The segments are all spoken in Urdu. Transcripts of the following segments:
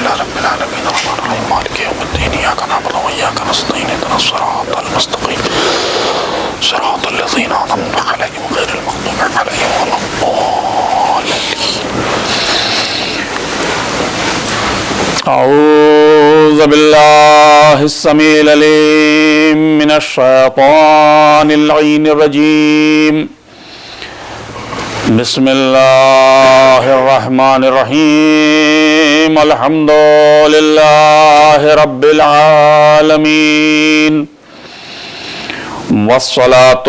لله رب العالمين الرحمن الرحيم مالك يوم الدين إياك نعبد وإياك نستعين اهدنا الصراط المستقيم صراط الذين أنعمت عليهم غير المغضوب عليهم ولا الضالين. أعوذ بالله السميع العليم من الشيطان اللعين الرجيم. بسم الله الرحمن الرحيم. الحمد لله رب العالمين والصلاة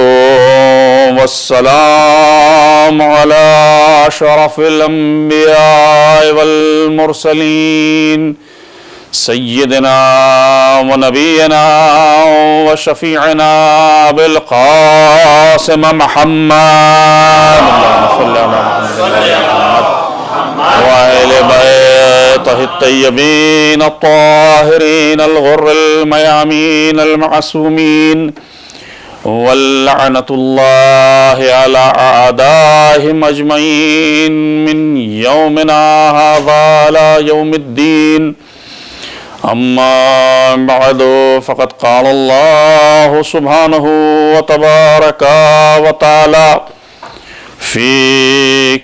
والسلام على أشرف الأنبياء والمرسلين سيدنا ونبينا وشفيعنا بالقاسم محمد اللهم صل على محمد وآل بيته الطيبين الطاهرين الغر الميامين المعصومين واللعنة الله على أعدائهم أجمعين من يومنا هذا إلى يوم الدين. أما بعد فقد قال الله سبحانه وتبارك وتعالى في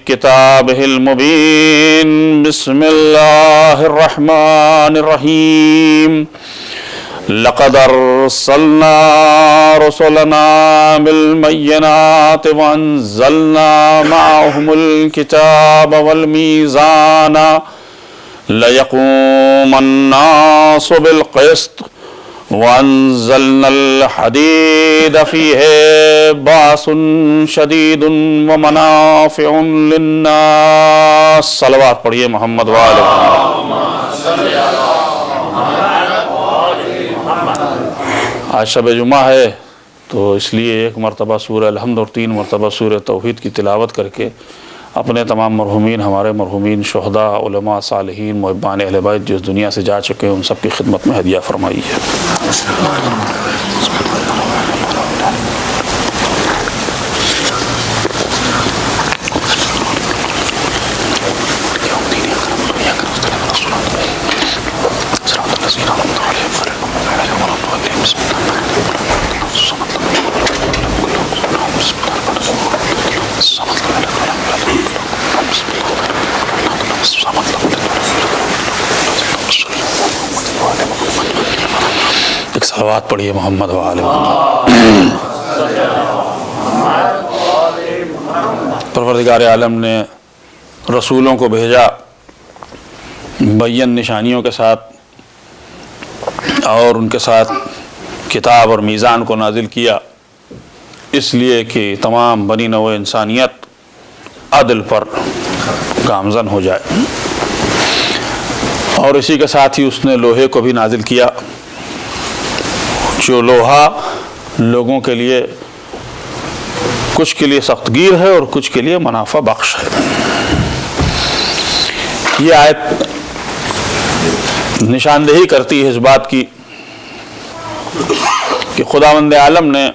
كتابه المبين. بسم الله الرحمن الرحيم. لقد أرسلنا رسلنا بالبينات وأنزلنا معهم الكتاب والميزان ليقوم الناس بالقسط وأنزلنا الحديد فيه بأس شديد ومنافع للناس. صلوات پڑھیے محمد وآلہ محمد. آج شب جمعہ ہے تو اس لیے ایک مرتبہ سورہ الحمد اور 3 مرتبہ سورہ توحید کی تلاوت کر کے اپنے تمام مرحومین، ہمارے مرحومین شہداء، علماء، صالحین، محبان اہل بیت جو اس دنیا سے جا چکے ہیں ان سب کی خدمت میں ہدیہ فرمائی ہے. ایک صلوات پڑھیے محمد وآلہ محمد. پروردگار عالم نے رسولوں کو بھیجا بین نشانیوں کے ساتھ اور ان کے ساتھ کتاب اور میزان کو نازل کیا، اس لیے کہ تمام بنی نوع انسانیت عدل پر گامزن ہو جائے. اور اسی کے ساتھ ہی اس نے لوہے کو بھی نازل کیا، جو لوہا لوگوں کے لیے کچھ کے لیے سخت گیر ہے اور کچھ کے لیے منافع بخش ہے. یہ آیت نشاندہی کرتی ہے اس بات کی کہ خداوند عالم نے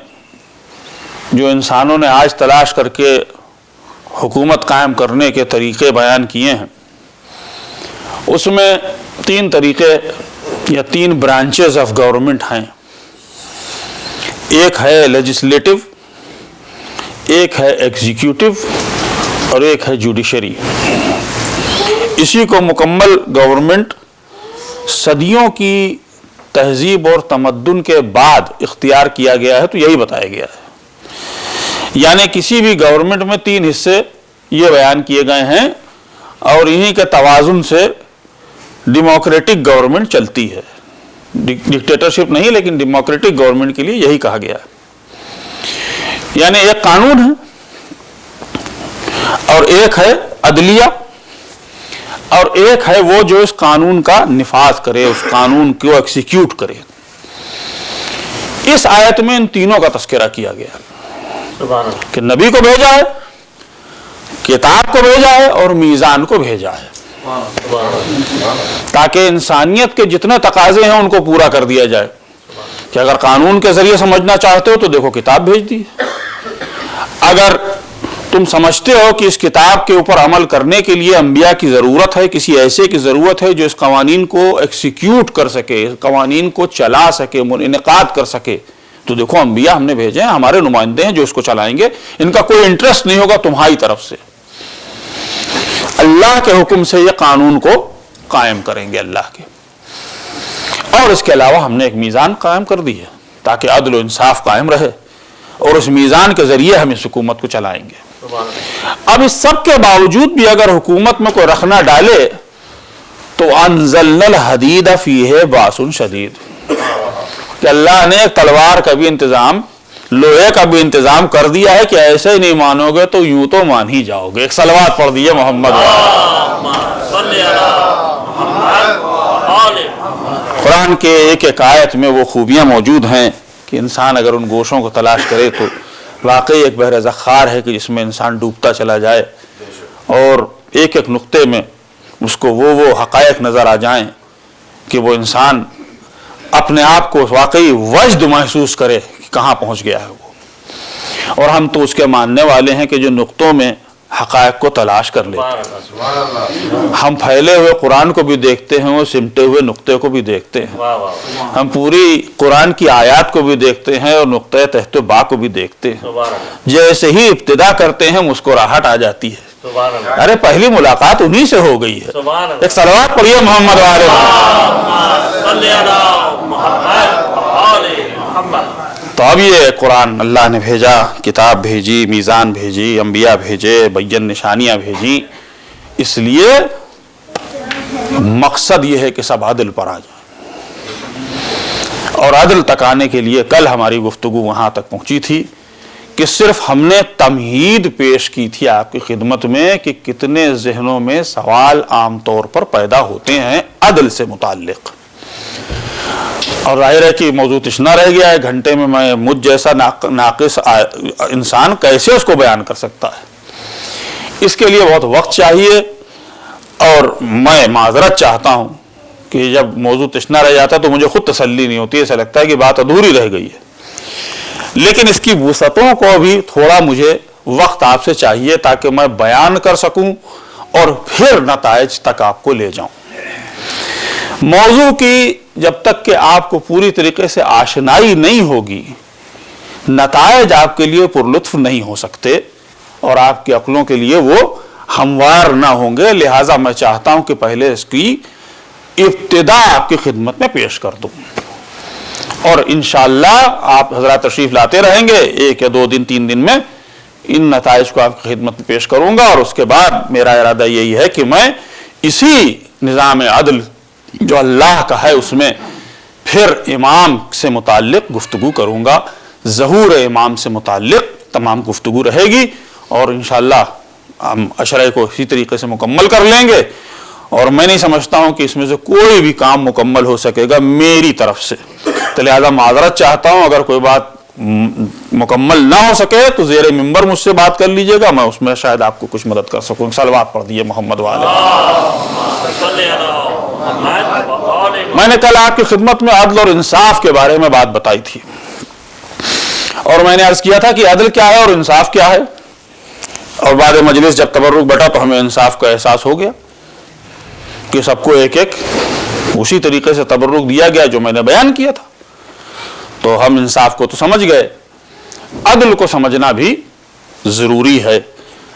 جو انسانوں نے آج تلاش کر کے حکومت قائم کرنے کے طریقے بیان کیے ہیں، اس میں 3 طریقے یا 3 برانچز آف گورنمنٹ ہیں. ایک ہے لیجسلیٹو، ایک ہے ایگزیکیوٹو اور ایک ہے جوڈیشری. اسی کو مکمل گورنمنٹ صدیوں کی تہذیب اور تمدن کے بعد اختیار کیا گیا ہے تو یہی بتایا گیا ہے. یعنی کسی بھی گورنمنٹ میں 3 حصے یہ بیان کیے گئے ہیں اور انہی کے توازن سے ڈیموکریٹک گورنمنٹ چلتی ہے. ڈکٹیٹرشپ نہیں لیکن ڈیموکریٹک گورنمنٹ کے لیے یہی کہا گیا ہے. یعنی ایک قانون ہے اور ایک ہے عدلیہ اور ایک ہے وہ جو اس قانون کا نفاذ کرے، اس قانون کو ایکسیکیوٹ کرے. اس آیت میں ان تینوں کا تذکرہ کیا گیا کہ نبی کو بھیجا ہے، کتاب کو بھیجا ہے اور میزان کو بھیجا ہے تاکہ انسانیت کے جتنے تقاضے ہیں ان کو پورا کر دیا جائے. کہ اگر قانون کے ذریعے سمجھنا چاہتے ہو تو دیکھو کتاب بھیج دی، اگر تم سمجھتے ہو کہ اس کتاب کے اوپر عمل کرنے کے لیے انبیاء کی ضرورت ہے، کسی ایسے کی ضرورت ہے جو اس قوانین کو ایکسیکیوٹ کر سکے، اس قوانین کو چلا سکے، انعقاد کر سکے، تو دیکھو انبیاء ہم نے بھیجے ہیں، ہمارے نمائندے ہیں جو اس کو چلائیں گے، ان کا کوئی انٹرسٹ نہیں ہوگا تمہاری طرف سے، اللہ کے حکم سے یہ قانون کو قائم کریں گے اللہ کے۔ اور اس کے علاوہ ہم نے ایک میزان قائم کر دی ہے تاکہ عدل و انصاف قائم رہے، اور اس میزان کے ذریعے ہم اس حکومت کو چلائیں گے۔ اب اس سب کے باوجود بھی اگر حکومت میں کوئی رخنا ڈالے تو انزلنا الحدید فیہ باس شدید، کہ اللہ نے ایک تلوار کا بھی انتظام، لوہے کا بھی انتظام کر دیا ہے کہ ایسے ہی نہیں مانو گے تو یوں تو مان ہی جاؤ گے۔ ایک صلوات پڑھ دیے محمد۔ قرآن کے ایک ایک آیت میں وہ خوبیاں موجود ہیں کہ انسان اگر ان گوشوں کو تلاش کرے تو واقعی ایک بحر زخار ہے کہ جس میں انسان ڈوبتا چلا جائے، اور ایک ایک نقطے میں اس کو وہ حقائق نظر آ جائیں کہ وہ انسان اپنے آپ کو واقعی وجد محسوس کرے کہ کہاں پہنچ گیا ہے وہ۔ اور ہم تو اس کے ماننے والے ہیں کہ جو نقطوں میں حقائق کو تلاش کر لیتے ہیں، ہم پھیلے ہوئے قرآن کو بھی دیکھتے ہیں، وہ سمٹے ہوئے نقطے کو بھی دیکھتے ہیں، ہم پوری قرآن کی آیات کو بھی دیکھتے ہیں اور نقطۂ تحت با کو بھی دیکھتے ہیں۔ جیسے ہی ابتدا کرتے ہیں مسکراہٹ آ جاتی ہے، ارے پہلی ملاقات انہی سے ہو گئی ہے۔ ایک صلوات پڑھیے محمد والے۔ تو اب یہ قرآن اللہ نے بھیجا، کتاب بھیجی، میزان بھیجی، انبیاء بھیجے، بین نشانیاں بھیجی، اس لیے مقصد یہ ہے کہ سب عدل پر آ جائیں۔ اور عدل تک آنے کے لیے کل ہماری گفتگو وہاں تک پہنچی تھی کہ صرف ہم نے تمہید پیش کی تھی آپ کی خدمت میں کہ کتنے ذہنوں میں سوال عام طور پر پیدا ہوتے ہیں عدل سے متعلق، اور ظاہر ہے کہ موضوع تشنا رہ گیا ہے، گھنٹے میں مجھ جیسا ناقص انسان کیسے اس کو بیان کر سکتا ہے؟ اس کے لیے بہت وقت چاہیے، اور میں معذرت چاہتا ہوں کہ جب موضوع تشنا رہ جاتا ہے تو مجھے خود تسلی نہیں ہوتی، ایسا لگتا ہے کہ بات ادھوری رہ گئی ہے، لیکن اس کی وسعتوں کو بھی تھوڑا مجھے وقت آپ سے چاہیے تاکہ میں بیان کر سکوں اور پھر نتائج تک آپ کو لے جاؤں۔ موضوع کی جب تک کہ آپ کو پوری طریقے سے آشنائی نہیں ہوگی، نتائج آپ کے لیے پرلطف نہیں ہو سکتے اور آپ کی عقلوں کے لیے وہ ہموار نہ ہوں گے، لہٰذا میں چاہتا ہوں کہ پہلے اس کی ابتدا آپ کی خدمت میں پیش کر دوں، اور انشاءاللہ آپ حضرات تشریف لاتے رہیں گے، 1 یا 2 دن 3 دن میں ان نتائج کو آپ کی خدمت میں پیش کروں گا، اور اس کے بعد میرا ارادہ یہی ہے کہ میں اسی نظام عدل جو اللہ کا ہے اس میں پھر امام سے متعلق گفتگو کروں گا، ظہور امام سے متعلق تمام گفتگو رہے گی، اور انشاءاللہ ہم عشرے کو اسی طریقے سے مکمل کر لیں گے، اور میں نہیں سمجھتا ہوں کہ اس میں سے کوئی بھی کام مکمل ہو سکے گا میری طرف سے، تو لہٰذا معذرت چاہتا ہوں اگر کوئی بات مکمل نہ ہو سکے تو زیر ممبر مجھ سے بات کر لیجئے گا، میں اس میں شاید آپ کو کچھ مدد کر سکوں۔ صلوات پڑھ دیے محمد والے۔ میں نے کل آپ کی خدمت میں عدل اور انصاف کے بارے میں بات بتائی تھی، اور میں نے عرض کیا تھا کہ عدل کیا ہے اور انصاف کیا ہے، اور بعد مجلس جب تبرک بیٹھا تو ہمیں انصاف کا احساس ہو گیا کہ سب کو ایک ایک اسی طریقے سے تبرک دیا گیا جو میں نے بیان کیا تھا، تو ہم انصاف کو تو سمجھ گئے، عدل کو سمجھنا بھی ضروری ہے،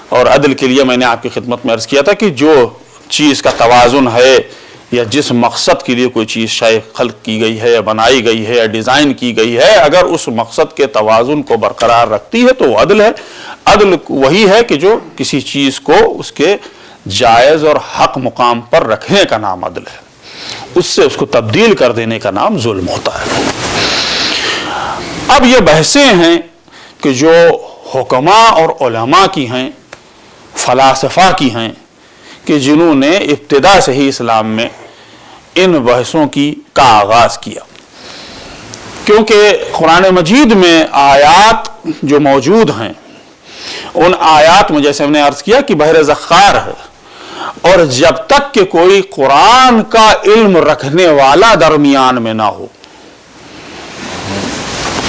اور عدل کے لیے میں نے آپ کی خدمت میں عرض کیا تھا کہ جو چیز کا توازن ہے یا جس مقصد کے لیے کوئی چیز شاید خلق کی گئی ہے یا بنائی گئی ہے یا ڈیزائن کی گئی ہے، اگر اس مقصد کے توازن کو برقرار رکھتی ہے تو وہ عدل ہے۔ عدل وہی ہے کہ جو کسی چیز کو اس کے جائز اور حق مقام پر رکھنے کا نام عدل ہے، اس سے اس کو تبدیل کر دینے کا نام ظلم ہوتا ہے۔ اب یہ بحثیں ہیں کہ جو حکماء اور علماء کی ہیں، فلاسفہ کی ہیں، کہ جنہوں نے ابتدا سے ہی اسلام میں ان بحثوں کا آغاز کیا، کیونکہ قرآن مجید میں آیات جو موجود ہیں ان آیات میں جیسے ہم نے عرض کیا کہ بحر زخار ہے، اور جب تک کہ کوئی قرآن کا علم رکھنے والا درمیان میں نہ ہو،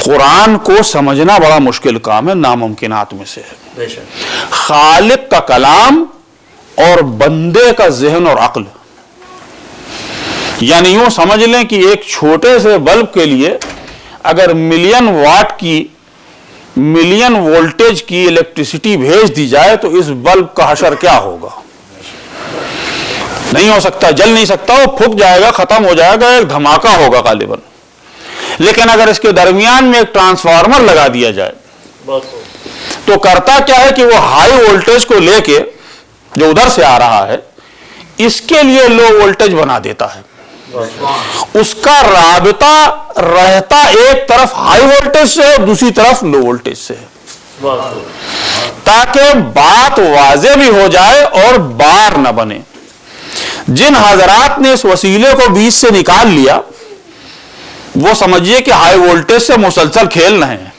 قرآن کو سمجھنا بڑا مشکل کام ہے، ناممکنات میں سے ہے۔ خالق کا کلام اور بندے کا ذہن اور عقل. یعنی یوں سمجھ لیں کہ ایک چھوٹے سے بلب کے لیے اگر ملین واٹ کی ملین وولٹیج کی الیکٹریسٹی بھیج دی جائے تو اس بلب کا حشر کیا ہوگا؟ نہیں ہو سکتا، جل نہیں سکتا، وہ پھک جائے گا، ختم ہو جائے گا، ایک دھماکہ ہوگا غالباً. لیکن اگر اس کے درمیان میں ایک ٹرانسفارمر لگا دیا جائے تو کرتا کیا ہے کہ وہ ہائی وولٹیج کو لے کے جو ادھر سے آ رہا ہے اس کے لیے لو وولٹیج بنا دیتا ہے. اس کا رابطہ رہتا ایک طرف ہائی وولٹیج سے اور دوسری طرف لو وولٹیج سے ہے تاکہ بات واضح بھی ہو جائے اور بار نہ بنے. جن حضرات نے اس وسیلے کو بیچ سے نکال لیا وہ سمجھیے کہ ہائی وولٹیج سے مسلسل کھیل رہے ہیں.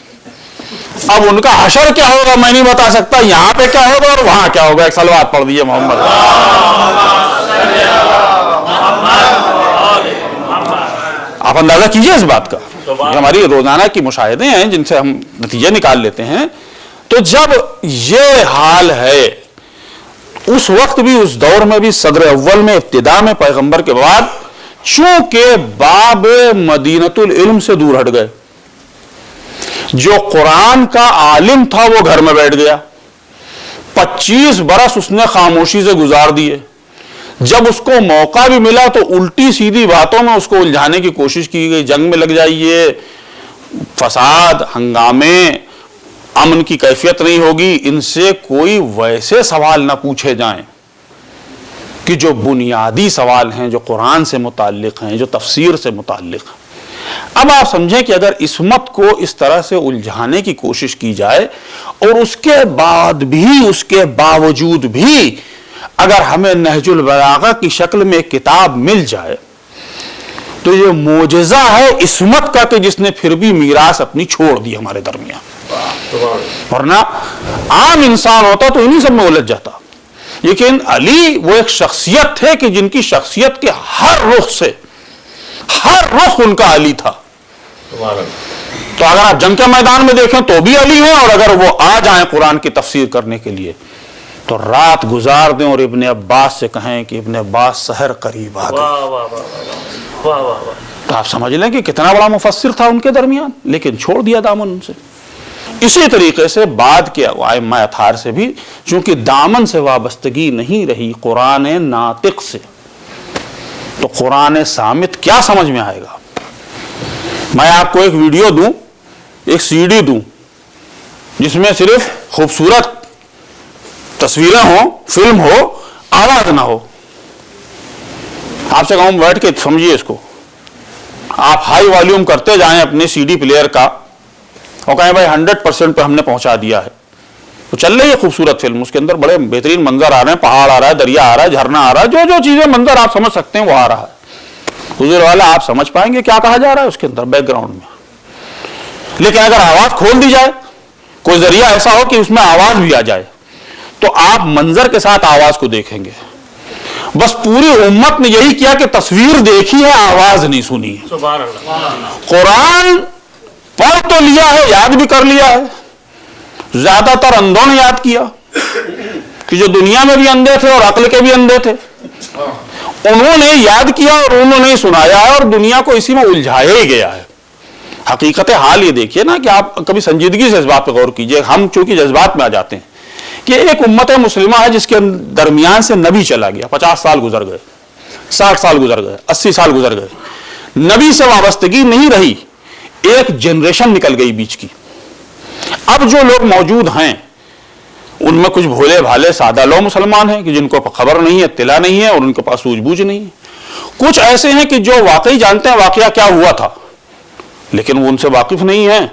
اب ان کا حشر کیا ہوگا میں نہیں بتا سکتا، یہاں پہ کیا ہوگا اور وہاں کیا ہوگا. ایک صلوات پڑھ دیجیے محمد. آپ اندازہ کیجئے اس بات کا. یہ ہماری روزانہ کی مشاہدے ہیں جن سے ہم نتیجے نکال لیتے ہیں. تو جب یہ حال ہے اس وقت بھی، اس دور میں بھی، صدر اول میں، ابتدا میں، پیغمبر کے بعد، چونکہ باب مدینۃ العلم سے دور ہٹ گئے. جو قرآن کا عالم تھا وہ گھر میں بیٹھ گیا. 25 برس اس نے خاموشی سے گزار دیے. جب اس کو موقع بھی ملا تو الٹی سیدھی باتوں میں اس کو الجھانے کی کوشش کی گئی. جنگ میں لگ جائیے، فساد، ہنگامے، امن کی کیفیت نہیں ہوگی. ان سے کوئی ویسے سوال نہ پوچھے جائیں کہ جو بنیادی سوال ہیں، جو قرآن سے متعلق ہیں، جو تفسیر سے متعلق ہیں. اب آپ سمجھیں کہ اگر عصمت کو اس طرح سے الجھانے کی کوشش کی جائے اور اس کے بعد بھی، اس کے باوجود بھی اگر ہمیں نہج البلاغہ کی شکل میں ایک کتاب مل جائے تو یہ معجزہ ہے عصمت کا کہ جس نے پھر بھی میراث اپنی چھوڑ دی ہمارے درمیان. ورنہ عام انسان ہوتا تو انہی سب میں الجھ جاتا. لیکن علی وہ ایک شخصیت تھے کہ جن کی شخصیت کے ہر رخ سے، ہر رخ ان کا علی تھا. تو اگر آپ جنگ کے میدان میں دیکھیں تو بھی علی ہیں، اور اگر وہ آ جائیں قرآن کی تفسیر کرنے کے لیے تو رات گزار دیں اور ابن عباس سے کہیں کہ ابن عباس سحر قریب آ گئے. تو آپ سمجھ لیں کہ کتنا بڑا مفسر تھا ان کے درمیان، لیکن چھوڑ دیا دامن ان سے. اسی طریقے سے بعد کے ائمہ اطہار سے بھی چونکہ دامن سے وابستگی نہیں رہی قرآن ناطق سے، تو قرآن صامت کیا سمجھ میں آئے گا؟ میں آپ کو ایک ویڈیو دوں، ایک سی ڈی دوں جس میں صرف خوبصورت تصویریں ہوں، فلم ہو، آواز نہ ہو. آپ سے کہوں بیٹھ کے سمجھیے اس کو. آپ ہائی والیوم کرتے جائیں اپنے سی ڈی پلیئر کا اور کہیں بھائی 100% پہ ہم نے پہنچا دیا ہے. تو چل رہی ہے خوبصورت فلم، اس کے اندر بڑے بہترین منظر آ رہے ہیں، پہاڑ آ رہا ہے، دریا آ رہا ہے، جھرنا آ رہا ہے، جو جو چیزیں منظر آپ سمجھ سکتے ہیں وہ آ رہا ہے. حضور والا آپ سمجھ پائیں گے کیا کہا جا رہا ہے اس کے اندر بیک گراؤنڈ میں. لیکن اگر آواز کھول دی جائے، کوئی ذریعہ ایسا ہو کہ اس میں آواز بھی آ جائے، تو آپ منظر کے ساتھ آواز کو دیکھیں گے. بس پوری امت نے یہی کیا کہ تصویر دیکھی ہے، آواز نہیں سنی ہے. سبحان اللہ. قرآن پڑھ تو لیا ہے، یاد بھی کر لیا ہے. زیادہ تر اندھوں نے یاد کیا کہ جو دنیا میں بھی اندھے تھے اور عقل کے بھی اندھے تھے، انہوں نے یاد کیا اور انہوں نے سنایا ہے اور دنیا کو اسی میں الجھایا ہی گیا ہے. حقیقت حال یہ دیکھیے نا کہ آپ کبھی سنجیدگی سے اس بات پہ غور کیجئے. ہم چونکہ جذبات میں آ جاتے ہیں کہ ایک امت مسلمہ ہے جس کے درمیان سے نبی چلا گیا، 50 سال گزر گئے، 60 سال گزر گئے، 80 سال گزر گئے، نبی سے وابستگی نہیں رہی، ایک جنریشن نکل گئی بیچ کی. اب جو لوگ موجود ہیں ان میں کچھ بھولے بھالے سادہ لو مسلمان ہیں کہ جن کو خبر نہیں ہے، اطلاع نہیں ہے اور ان کے پاس سوجھ بوجھ نہیں ہے. کچھ ایسے ہیں کہ جو واقعی جانتے ہیں واقعہ کیا ہوا تھا لیکن وہ ان سے واقف نہیں ہیں.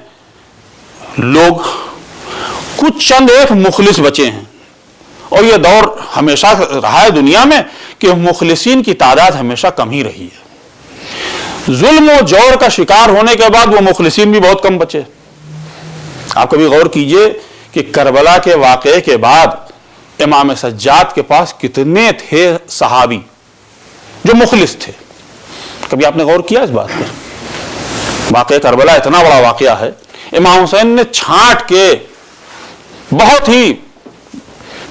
لوگ کچھ چند ایک مخلص بچے ہیں، اور یہ دور ہمیشہ رہا ہے دنیا میں کہ مخلصین کی تعداد ہمیشہ کم ہی رہی ہے. ظلم و جور کا شکار ہونے کے بعد وہ مخلصین بھی بہت کم بچے. آپ کبھی غور کیجئے کہ کربلا کے واقعے کے بعد امام سجاد کے پاس کتنے تھے صحابی جو مخلص تھے. کبھی آپ نے غور کیا اس بات پر؟ واقعہ کربلا اتنا بڑا واقعہ ہے، امام حسین نے چھانٹ کے بہت ہی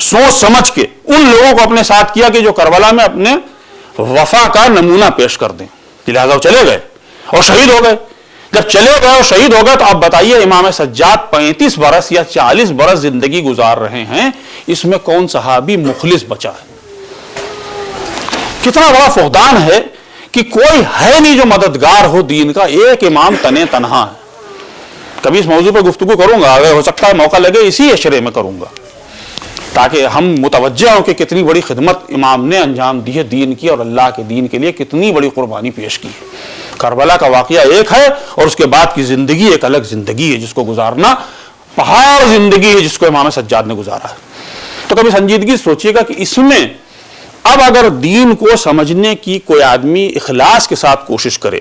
سوچ سمجھ کے ان لوگوں کو اپنے ساتھ کیا کہ جو کربلا میں اپنے وفا کا نمونہ پیش کر دیں، لہٰذا وہ چلے گئے اور شہید ہو گئے۔ جب چلے گئے اور شہید ہو گئے تو آپ بتائیے امام سجاد 35 برس یا 40 برس زندگی گزار رہے ہیں، اس میں کون صحابی مخلص بچا ہے؟ کتنا بڑا فقدان ہے کہ کوئی ہے نہیں جو مددگار ہو دین کا، ایک امام تنے تنہا ہے۔ کبھی اس موضوع پر گفتگو کروں گا، اگر ہو سکتا ہے موقع لگے اسی اشرے میں کروں گا، تاکہ ہم متوجہ ہوں کہ کتنی بڑی خدمت امام نے انجام دی ہے دین کی، اور اللہ کے دین کے لیے کتنی بڑی قربانی پیش کی ہے۔ کربلا کا واقعہ ایک ہے اور اس کے بعد کی زندگی ایک الگ زندگی ہے جس کو گزارنا پہاڑ زندگی ہے جس کو امام سجاد نے گزارا ہے۔ تو کبھی سنجیدگی سوچیے گا کہ اس میں اب اگر دین کو سمجھنے کی کوئی آدمی اخلاص کے ساتھ کوشش کرے،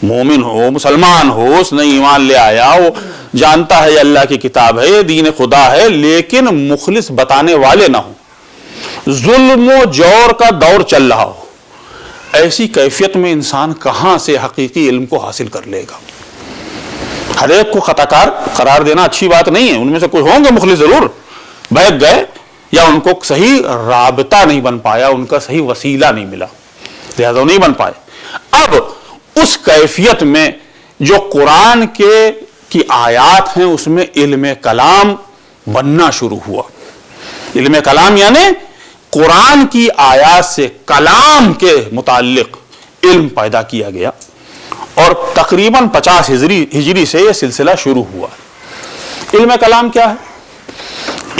مومن ہو، مسلمان ہو، اس نے ایمان لے آیا، وہ جانتا ہے یہ اللہ کی کتاب ہے، یہ دین خدا ہے، لیکن مخلص بتانے والے نہ ہوں، ظلم و جور کا دور چل رہا ہو، ایسی کیفیت میں انسان کہاں سے حقیقی علم کو حاصل کر لے گا؟ ہر ایک کو خطا کار قرار دینا اچھی بات نہیں ہے، ان میں سے کوئی ہوں گے مخلص ضرور، بہک گئے یا ان کو صحیح رابطہ نہیں بن پایا، ان کا صحیح وسیلہ نہیں ملا، لہذا نہیں بن پائے۔ اب اس کیفیت میں جو قرآن کی آیات ہیں اس میں علم کلام بننا شروع ہوا۔ علم کلام یعنی قرآن کی آیات سے کلام کے متعلق علم پیدا کیا گیا، اور تقریباً 50 ہجری سے یہ سلسلہ شروع ہوا۔ علم کلام کیا ہے؟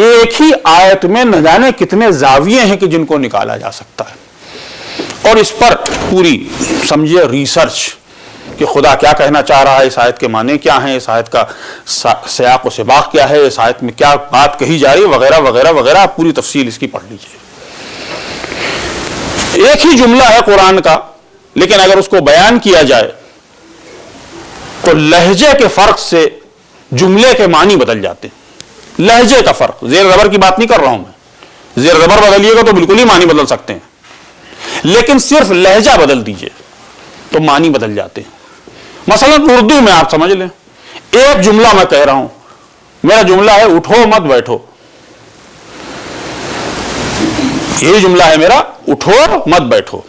ایک ہی آیت میں نہ جانے کتنے زاویے ہیں کہ جن کو نکالا جا سکتا ہے، اور اس پر پوری سمجھے ریسرچ کہ خدا کیا کہنا چاہ رہا ہے، اس آیت کے معنی کیا ہیں، اس آیت کا سیاق و سباق کیا ہے، اس آیت میں کیا بات کہی جا رہی ہے، وغیرہ وغیرہ وغیرہ، آپ پوری تفصیل اس کی پڑھ لیجیے۔ ایک ہی جملہ ہے قرآن کا، لیکن اگر اس کو بیان کیا جائے تو لہجے کے فرق سے جملے کے معنی بدل جاتے ہیں۔ لہجے کا فرق، زیر زبر کی بات نہیں کر رہا ہوں میں، زیر زبر بدلیے گا تو بالکل ہی معنی بدل سکتے ہیں، لیکن صرف لہجہ بدل دیجئے تو معنی بدل جاتے ہیں۔ مثلا اردو میں آپ سمجھ لیں، ایک جملہ میں کہہ رہا ہوں، میرا جملہ ہے اٹھو مت بیٹھو، یہی جملہ ہے میرا، اٹھو مت بیٹھو۔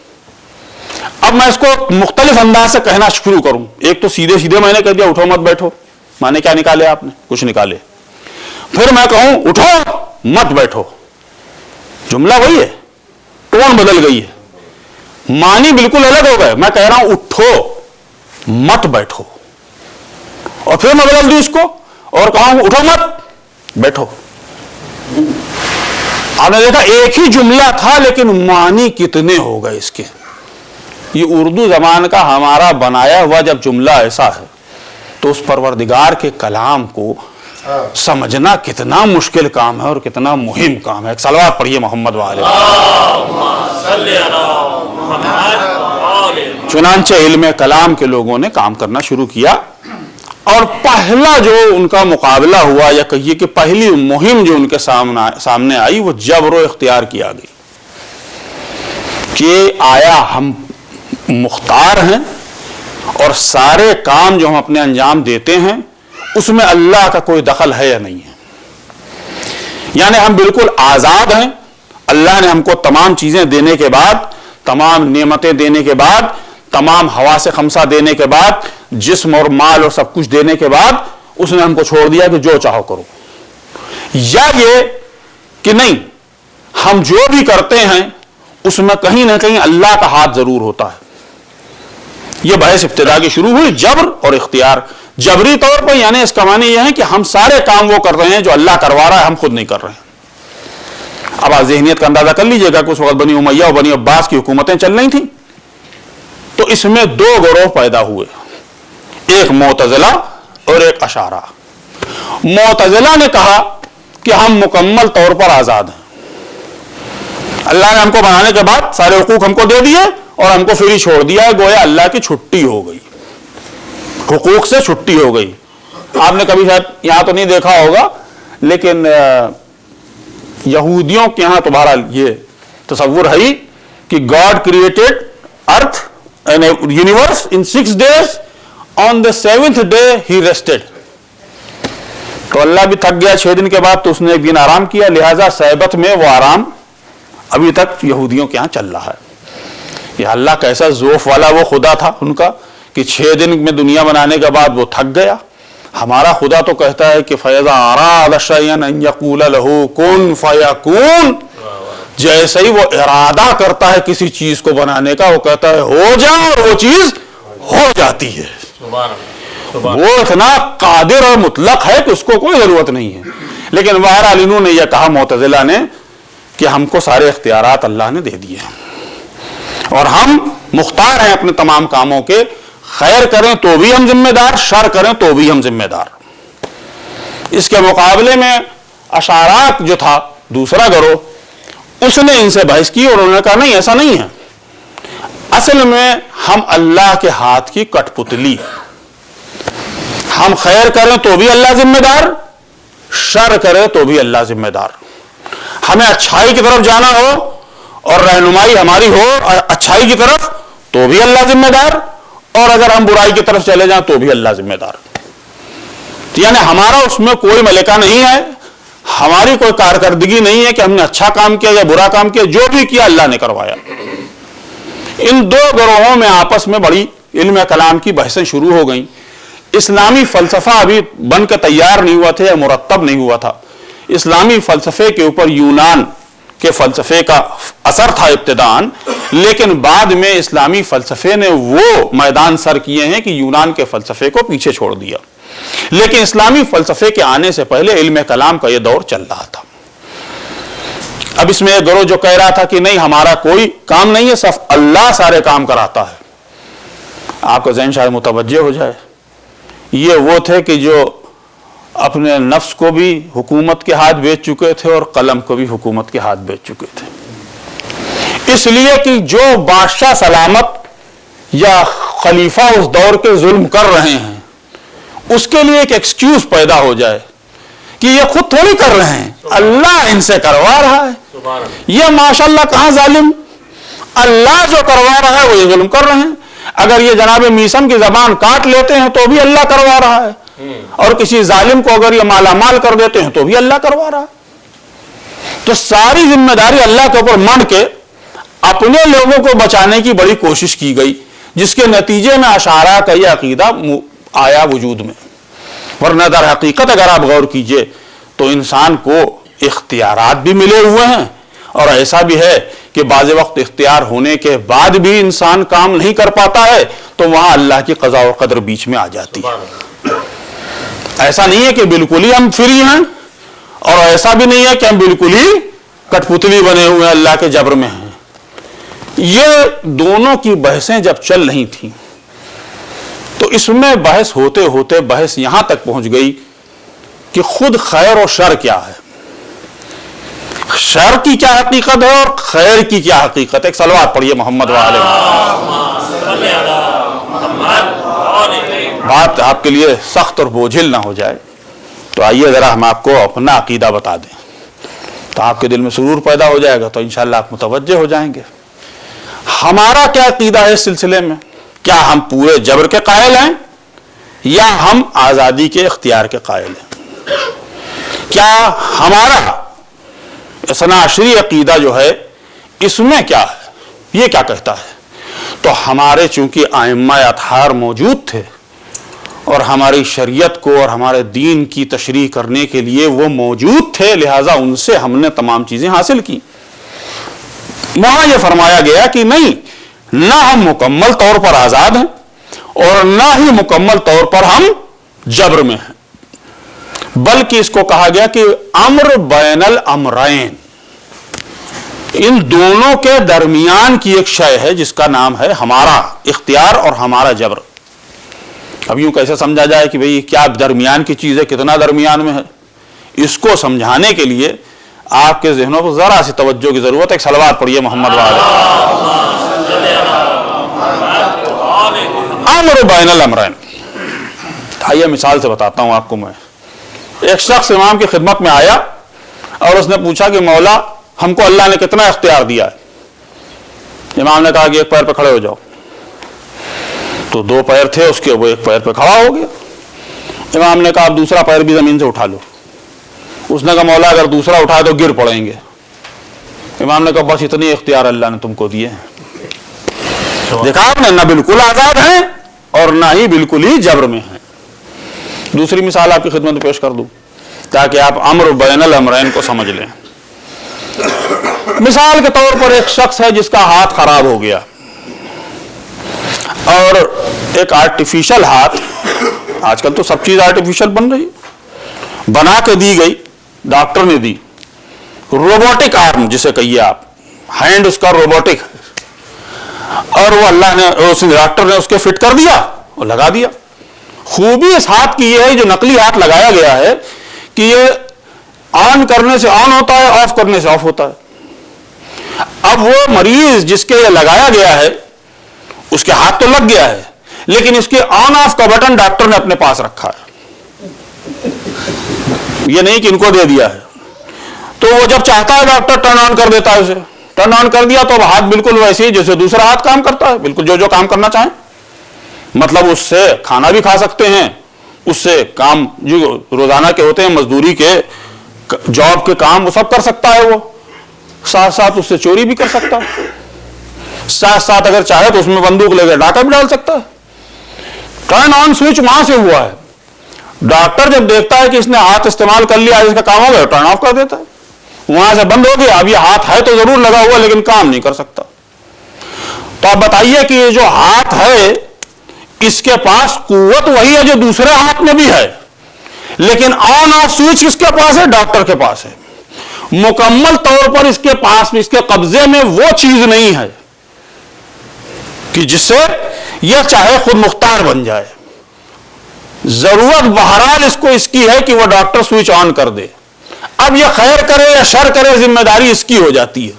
اب میں اس کو مختلف انداز سے کہنا شروع کروں، ایک تو سیدھے سیدھے میں نے کہہ دیا اٹھو مت بیٹھو، معنی کیا نکالے آپ نے؟ کچھ نکالے۔ پھر میں کہوں اٹھو مت بیٹھو، جملہ وہی ہے، ٹون بدل گئی ہے، معنی بالکل الگ ہو گئے۔ میں کہہ رہا ہوں اٹھو مت بیٹھو، اور پھر میں بدل دوں اس کو اور کہوں اٹھو مت بیٹھو۔ آپ نے دیکھا ایک ہی جملہ تھا لیکن معنی کتنے ہو گئے اس کے۔ یہ اردو زبان کا ہمارا بنایا ہوا جب جملہ ایسا ہے تو اس پروردگار کے کلام کو سمجھنا کتنا مشکل کام ہے اور کتنا مہم کام ہے۔ ایک صلوات پڑھیے محمد والے۔ چنانچہ علم کلام کے لوگوں نے کام کرنا شروع کیا، اور پہلا جو ان کا مقابلہ ہوا، یا کہیے کہ پہلی مہم جو ان کے سامنے آئی، وہ جبر و اختیار کیا گئی کہ آیا ہم مختار ہیں اور سارے کام جو ہم اپنے انجام دیتے ہیں اس میں اللہ کا کوئی دخل ہے یا نہیں ہے، یعنی ہم بالکل آزاد ہیں۔ اللہ نے ہم کو تمام چیزیں دینے کے بعد، تمام نعمتیں دینے کے بعد، تمام حواس خمسہ دینے کے بعد، جسم اور مال اور سب کچھ دینے کے بعد اس نے ہم کو چھوڑ دیا کہ جو چاہو کرو، یا یہ کہ نہیں ہم جو بھی کرتے ہیں اس میں کہیں نہ کہیں اللہ کا ہاتھ ضرور ہوتا ہے۔ یہ بحث ابتدا کی شروع ہوئی، جبر اور اختیار۔ جبری طور پر یعنی اس کا معنی یہ ہے کہ ہم سارے کام وہ کر رہے ہیں جو اللہ کروا رہا ہے، ہم خود نہیں کر رہے ہیں۔ اب آپ ذہنیت کا اندازہ کر لیجئے گا کہ اس وقت بنی امیہ اور بنی عباس کی حکومتیں چل رہی تھیں، تو اس میں دو گروہ پیدا ہوئے، ایک معتزلہ اور ایک اشاعرہ۔ معتزلہ نے کہا کہ ہم مکمل طور پر آزاد ہیں، اللہ نے ہم کو بنانے کے بعد سارے حقوق ہم کو دے دیے اور ہم کو فری چھوڑ دیا ہے، گویا اللہ کی چھٹی ہو گئی، حقوق سے چھٹی ہو گئی۔ آپ نے کبھی شاید یہاں تو نہیں دیکھا ہوگا، لیکن یہودیوں کے ہاں تمہارا یہ تصور ہے کہ God created earth and universe in 6 days, on the 7th day he rested۔ تو اللہ بھی تھک گیا 6 دن کے بعد، تو اس نے ایک دن آرام کیا، لہٰذا سیبت میں وہ آرام ابھی تک یہودیوں کے ہاں چل رہا ہے۔ یہ اللہ کیسا ذوف والا وہ خدا تھا ان کا کہ 6 دن میں دنیا بنانے کے بعد وہ تھک گیا۔ ہمارا خدا تو کہتا ہے کہ فَإِذَا أَرَادَ شَيْئًا أَن يَقُولَ لَهُ كُن فَيَكُونُ، جیسے ہی وہ ارادہ کرتا ہے کسی چیز کو بنانے کا، وہ کہتا ہے ہو جا، اور وہ چیز ہو جاتی ہے۔ وہ اتنا قادر اور مطلق ہے کہ اس کو کوئی ضرورت نہیں ہے۔ لیکن بہرحال انہوں نے یہ کہا معتزلہ نے کہ ہم کو سارے اختیارات اللہ نے دے دیے ہیں اور ہم مختار ہیں اپنے تمام کاموں کے، خیر کریں تو بھی ہم ذمہ دار، شر کریں تو بھی ہم ذمہ دار۔ اس کے مقابلے میں اشعراء جو تھا دوسرا گروہ، اس نے ان سے بحث کی اور انہوں نے کہا نہیں، ایسا نہیں ہے، اصل میں ہم اللہ کے ہاتھ کی کٹ پتلی، ہم خیر کریں تو بھی اللہ ذمہ دار، شر کریں تو بھی اللہ ذمہ دار۔ ہمیں اچھائی کی طرف جانا ہو اور رہنمائی ہماری ہو اچھائی کی طرف تو بھی اللہ ذمہ دار، اور اگر ہم برائی کی طرف چلے جائیں تو بھی اللہ ذمہ دار۔ یعنی ہمارا اس میں کوئی ملکہ نہیں ہے، ہماری کوئی کارکردگی نہیں ہے کہ ہم نے اچھا کام کیا یا برا کام کیا، جو بھی کیا اللہ نے کروایا۔ ان دو گروہوں میں آپس میں بڑی علم کلام کی بحثیں شروع ہو گئیں۔ اسلامی فلسفہ ابھی بن کے تیار نہیں ہوا تھا یا مرتب نہیں ہوا تھا۔ اسلامی فلسفے کے اوپر یونان کے فلسفے کا اثر تھا ابتداً، لیکن بعد میں اسلامی فلسفے نے وہ میدان سر کیے ہیں کہ یونان کے فلسفے کو پیچھے چھوڑ دیا۔ لیکن اسلامی فلسفے کے آنے سے پہلے علم کلام کا یہ دور چل رہا تھا۔ اب اس میں ایک گروہ جو کہہ رہا تھا کہ نہیں، ہمارا کوئی کام نہیں ہے، صرف اللہ سارے کام کراتا ہے۔ آپ کا ذہن شاید متوجہ ہو جائے، یہ وہ تھے کہ جو اپنے نفس کو بھی حکومت کے ہاتھ بیچ چکے تھے اور قلم کو بھی حکومت کے ہاتھ بیچ چکے تھے، اس لیے کہ جو بادشاہ سلامت یا خلیفہ اس دور کے ظلم کر رہے ہیں، اس کے لیے ایک ایکسکیوز پیدا ہو جائے کہ یہ خود تھوڑی کر رہے ہیں، اللہ ان سے کروا رہا ہے۔ یہ ماشاءاللہ کہاں ظالم، اللہ جو کروا رہا ہے وہ یہ ظلم کر رہے ہیں۔ اگر یہ جناب میسم کی زبان کاٹ لیتے ہیں تو بھی اللہ کروا رہا ہے، اور کسی ظالم کو اگر یہ مالا مال کر دیتے ہیں تو بھی اللہ کروا رہا ہے۔ تو ساری ذمہ داری اللہ کے اوپر منڈ کے اپنے لوگوں کو بچانے کی بڑی کوشش کی گئی، جس کے نتیجے میں اشاعرہ کا یہ عقیدہ آیا وجود میں۔ ورنہ در حقیقت اگر آپ غور کیجئے تو انسان کو اختیارات بھی ملے ہوئے ہیں، اور ایسا بھی ہے کہ بعض وقت اختیار ہونے کے بعد بھی انسان کام نہیں کر پاتا ہے تو وہاں اللہ کی قضاء و قدر بیچ میں آ جاتی ہے۔ ایسا نہیں ہے کہ بالکل ہی ہم فری ہیں، اور ایسا بھی نہیں ہے کہ ہم بالکل ہی کٹ پتلی بنے ہوئے ہیں، اللہ کے جبر میں ہیں۔ یہ دونوں کی بحثیں جب چل رہی تھیں تو اس میں بحث ہوتے ہوتے بحث یہاں تک پہنچ گئی کہ خود خیر و شر کیا ہے، شر کی کیا حقیقت ہے اور خیر کی کیا حقیقت ہے۔ ایک صلوات پڑھیے محمد وعلیہ۔ بات آپ کے لیے سخت اور بوجھل نہ ہو جائے تو آئیے ذرا ہم آپ کو اپنا عقیدہ بتا دیں، تو آپ کے دل میں سرور پیدا ہو جائے گا، تو انشاءاللہ آپ متوجہ ہو جائیں گے۔ ہمارا کیا عقیدہ ہے اس سلسلے میں؟ کیا ہم پورے جبر کے قائل ہیں یا ہم آزادی کے اختیار کے قائل ہیں؟ کیا ہمارا اثنا عشری عقیدہ جو ہے اس میں کیا ہے، یہ کیا کہتا ہے؟ تو ہمارے چونکہ ائمہ اطہار موجود تھے اور ہماری شریعت کو اور ہمارے دین کی تشریح کرنے کے لیے وہ موجود تھے، لہٰذا ان سے ہم نے تمام چیزیں حاصل کی۔ وہاں یہ فرمایا گیا کہ نہیں، نہ ہم مکمل طور پر آزاد ہیں اور نہ ہی مکمل طور پر ہم جبر میں ہیں، بلکہ اس کو کہا گیا کہ امر بین الامرین، ان دونوں کے درمیان کی ایک شے ہے جس کا نام ہے ہمارا اختیار اور ہمارا جبر۔ اب یوں کیسے سمجھا جائے کہ بھئی کیا درمیان کی چیز ہے، کتنا درمیان میں ہے؟ اس کو سمجھانے کے لیے آپ کے ذہنوں پر ذرا سی توجہ کی ضرورت ہے۔ ایک صلوات پڑھیے محمد وعلیہ۔ امر بین الامرین، آئیے مثال سے بتاتا ہوں آپ کو میں۔ ایک شخص امام کی خدمت میں آیا اور اس نے پوچھا کہ مولا ہم کو اللہ نے کتنا اختیار دیا ہے؟ امام نے کہا کہ ایک پیر پہ کھڑے ہو جاؤ۔ تو 2 پیر تھے اس کے، وہ ایک پیر پہ کھڑا ہو گیا۔ امام نے کہا اب دوسرا پیر بھی زمین سے اٹھا لو. اس نے کہا مولا اگر دوسرا اٹھائے تو گر پڑیں گے. امام نے کہا بس اتنی اختیار اللہ نے تم کو دیے ہیں. دیکھا آپ نے, نہ بالکل آزاد ہیں اور نہ ہی بالکل ہی جبر میں ہیں. دوسری مثال آپ کی خدمت میں پیش کر دوں تاکہ آپ امر بین الامرین کو سمجھ لیں. مثال کے طور پر ایک شخص ہے جس کا ہاتھ خراب ہو گیا اور ایک آرٹیفیشل ہاتھ, آج کل تو سب چیز آرٹیفیشل بن رہی, بنا کے دی گئی, ڈاکٹر نے دی, روبوٹک آرم جسے کہیے آپ, ہینڈ اس کا روبوٹک ہے, اور وہ اللہ نے اس ڈاکٹر نے اس کے فٹ کر دیا اور لگا دیا. خوبی اس ہاتھ کی یہ ہے جو نقلی ہاتھ لگایا گیا ہے کہ یہ آن کرنے سے آن ہوتا ہے, آف کرنے سے آف ہوتا ہے. اب وہ مریض جس کے یہ لگایا گیا ہے اس کے ہاتھ تو لگ گیا ہے, لیکن اس کے آن آف کا بٹن ڈاکٹر نے اپنے پاس رکھا ہے, یہ نہیں کہ ان کو دے دیا ہے. تو وہ جب چاہتا ہے ڈاکٹر ٹرن آن کر دیتا ہے اسے, ٹرن آن کر دیا تو اب ہاتھ بالکل ویسے ہی جیسے دوسرا ہاتھ کام کرتا ہے, بالکل جو کام کرنا چاہیں. مطلب اس سے کھانا بھی کھا سکتے ہیں, اس سے کام جو روزانہ کے ہوتے ہیں مزدوری کے جاب کے کام وہ سب کر سکتا ہے. وہ ساتھ ساتھ اس سے چوری بھی کر سکتا ہے, ساتھ ساتھ اگر چاہے تو اس میں بندوق لے کر ڈاکہ بھی ڈال سکتا ہے. ٹرن آن سوئچ وہاں سے ہوا ہے. ڈاکٹر جب دیکھتا ہے کہ اس نے ہاتھ استعمال کر لیا, اس کا کام ہو گیا, ٹرن آف کر دیتا ہے. وہاں سے بند ہو گیا. اب یہ ہاتھ ہے تو ضرور لگا ہوا لیکن کام نہیں کر سکتا. تو آپ بتائیے کہ یہ جو ہاتھ ہے اس کے پاس قوت وہی ہے جو دوسرے ہاتھ میں بھی ہے, لیکن آن آف سوئچ کس کے پاس ہے؟ ڈاکٹر کے پاس ہے. مکمل طور پر اس کے پاس اس کے قبضے میں وہ چیز نہیں ہے کہ جس سے یہ چاہے خود مختار بن جائے. ضرورت بہرحال اس کو اس کی ہے کہ وہ ڈاکٹر سوئچ آن کر دے. اب یہ خیر کرے یا شر کرے ذمہ داری اس کی ہو جاتی ہے.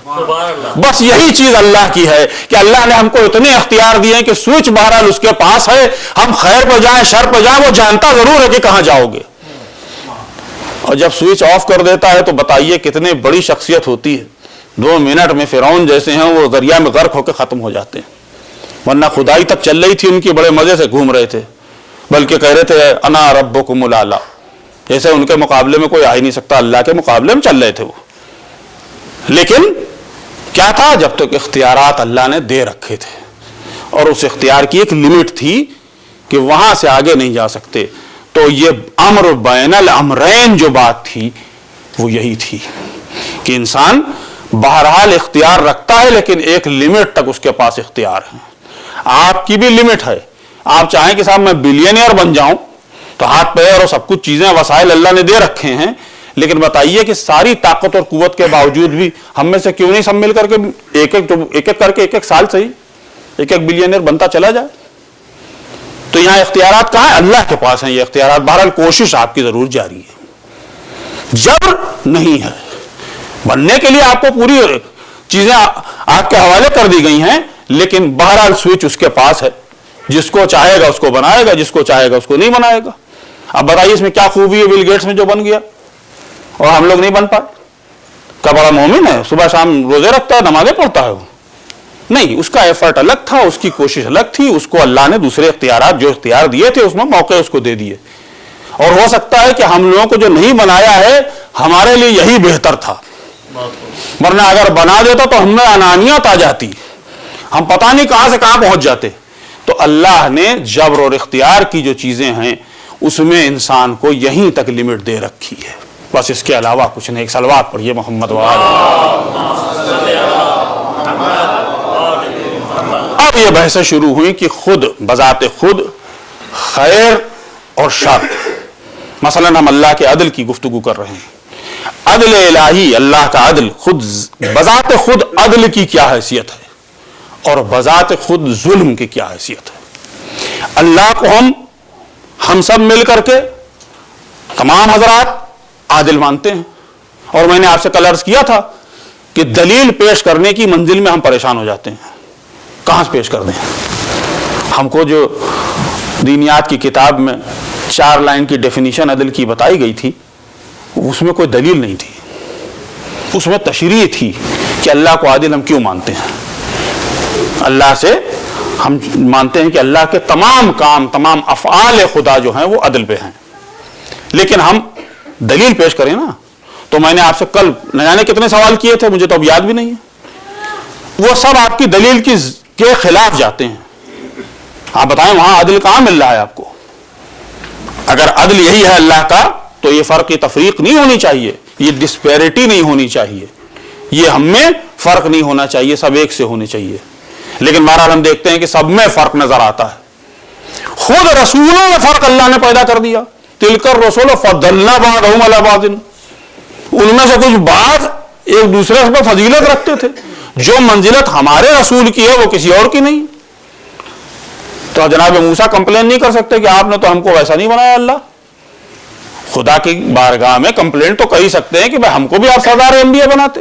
بس یہی چیز اللہ کی ہے کہ اللہ نے ہم کو اتنے اختیار دیے ہیں کہ سوئچ بہرحال اس کے پاس ہے. ہم خیر پہ جائیں شر پہ جائیں وہ جانتا ضرور ہے کہ کہاں جاؤ گے. اور جب سوئچ آف کر دیتا ہے تو بتائیے کتنے بڑی شخصیت ہوتی ہے. 2 منٹ میں فرعون جیسے ہیں وہ دریا میں غرق ہو کے ختم ہو جاتے ہیں. ورنہ خدائی تک چل رہی تھی ان کی, بڑے مزے سے گھوم رہے تھے, بلکہ کہہ رہے تھے انا ربکم الاعلی, جیسے ان کے مقابلے میں کوئی آ ہی نہیں سکتا. اللہ کے مقابلے میں چل رہے تھے وہ. لیکن کیا تھا, جب تک اختیارات اللہ نے دے رکھے تھے اور اس اختیار کی ایک لمٹ تھی کہ وہاں سے آگے نہیں جا سکتے. تو یہ امر بین الامرین جو بات تھی وہ یہی تھی کہ انسان بہرحال اختیار رکھتا ہے لیکن ایک لمٹ تک اس کے پاس اختیار ہے. آپ کی بھی لمٹ ہے. آپ چاہیں کہ صاحب میں بلینئر بن جاؤں تو ہاتھ پیر اور سب کچھ چیزیں وسائل اللہ نے دے رکھے ہیں, لیکن بتائیے کہ ساری طاقت اور قوت کے باوجود بھی ہم میں سے کیوں نہیں سب مل کر کے ایک ایک کر کے ایک سال صحیح ایک بلینئر بنتا چلا جائے. تو یہاں اختیارات کہاں ہیں؟ اللہ کے پاس ہیں یہ اختیارات. بہرحال کوشش آپ کی ضرور جاری ہے, جبر نہیں ہے. بننے کے لیے آپ کو پوری چیزیں آپ کے حوالے کر دی گئی ہیں, لیکن بہرحال سوئچ اس کے پاس ہے. جس کو چاہے گا اس کو بنائے گا, جس کو چاہے گا اس کو نہیں بنائے گا. اب بتائیے اس میں کیا خوبی ہے بل گیٹس میں جو بن گیا اور ہم لوگ نہیں بن پائے؟ کا بڑا مومن ہے, صبح شام روزے رکھتا ہے, نمازیں پڑھتا ہے. وہ نہیں, اس کا ایفرٹ الگ تھا, اس کی کوشش الگ تھی. اس کو اللہ نے دوسرے اختیارات جو اختیار دیے تھے اس میں موقع اس کو دے دیے. اور ہو سکتا ہے کہ ہم لوگوں کو جو نہیں بنایا ہے ہمارے لیے یہی بہتر تھا, ورنہ اگر بنا دیتا تو ہم میں انانیت آ جاتی, ہم پتہ نہیں کہاں سے کہاں پہنچ جاتے. تو اللہ نے جبر اور اختیار کی جو چیزیں ہیں اس میں انسان کو یہیں تک لمٹ دے رکھی ہے, بس اس کے علاوہ کچھ نہیں. ایک صلوات پڑھیے محمد اب یہ بحثیں شروع ہوئی کہ خود بذات خود خیر اور شر. مثلا ہم اللہ کے عدل کی گفتگو کر رہے ہیں. عدل الہی, اللہ کا عدل خود بذات خود عدل کی کیا حیثیت ہے اور بذات خود ظلم کی کیا حیثیت ہے. اللہ کو ہم سب مل کر کے تمام حضرات عادل مانتے ہیں, اور میں نے آپ سے کل عرض کیا تھا کہ دلیل پیش کرنے کی منزل میں ہم پریشان ہو جاتے ہیں. کہاں سے پیش کر دیں؟ ہم کو جو دینیات کی کتاب میں 4 لائن کی ڈیفینیشن عدل کی بتائی گئی تھی اس میں کوئی دلیل نہیں تھی. اس میں تشریح تھی کہ اللہ کو عادل ہم کیوں مانتے ہیں. اللہ سے ہم مانتے ہیں کہ اللہ کے تمام کام, تمام افعال خدا جو ہیں وہ عدل پہ ہیں. لیکن ہم دلیل پیش کریں نا. تو میں نے آپ سے کل نہ جانے کتنے سوال کیے تھے, مجھے تو اب یاد بھی نہیں ہے, وہ سب آپ کی دلیل کے خلاف جاتے ہیں. آپ بتائیں وہاں عدل کہاں مل رہا ہے آپ کو؟ اگر عدل یہی ہے اللہ کا تو یہ فرق تفریق نہیں ہونی چاہیے, یہ ڈسپیرٹی نہیں ہونی چاہیے, یہ ہم میں فرق نہیں ہونا چاہیے, سب ایک سے ہونے چاہیے. لیکن بہرحال ہم دیکھتے ہیں کہ سب میں فرق نظر آتا ہے. خود رسولوں میں فرق اللہ نے پیدا کر دیا. تلک الرسل فضلنا بعضهم علی بعض, ان میں سے کچھ بعض ایک دوسرے سے فضیلت رکھتے تھے. جو منزلت ہمارے رسول کی ہے وہ کسی اور کی نہیں. تو جناب موسیٰ کمپلین نہیں کر سکتے کہ آپ نے تو ہم کو ویسا نہیں بنایا. اللہ خدا کی بارگاہ میں کمپلین تو کر ہی سکتے ہیں کہ بھائی ہم کو بھی آپ سردار انبیاء بناتے.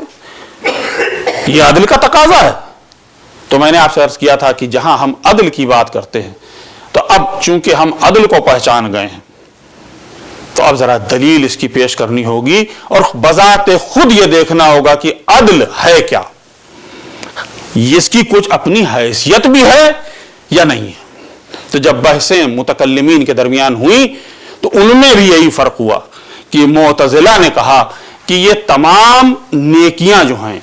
یہ عدل کا تقاضا ہے. تو میں نے آپ سے عرض کیا تھا کہ جہاں ہم عدل کی بات کرتے ہیں تو اب چونکہ ہم عدل کو پہچان گئے ہیں تو اب ذرا دلیل اس کی پیش کرنی ہوگی اور بذات خود یہ دیکھنا ہوگا کہ عدل ہے کیا, اس کی کچھ اپنی حیثیت بھی ہے یا نہیں ہے. تو جب بحثیں متکلمین کے درمیان ہوئی تو ان میں بھی یہی فرق ہوا کہ معتزلہ نے کہا کہ یہ تمام نیکیاں جو ہیں,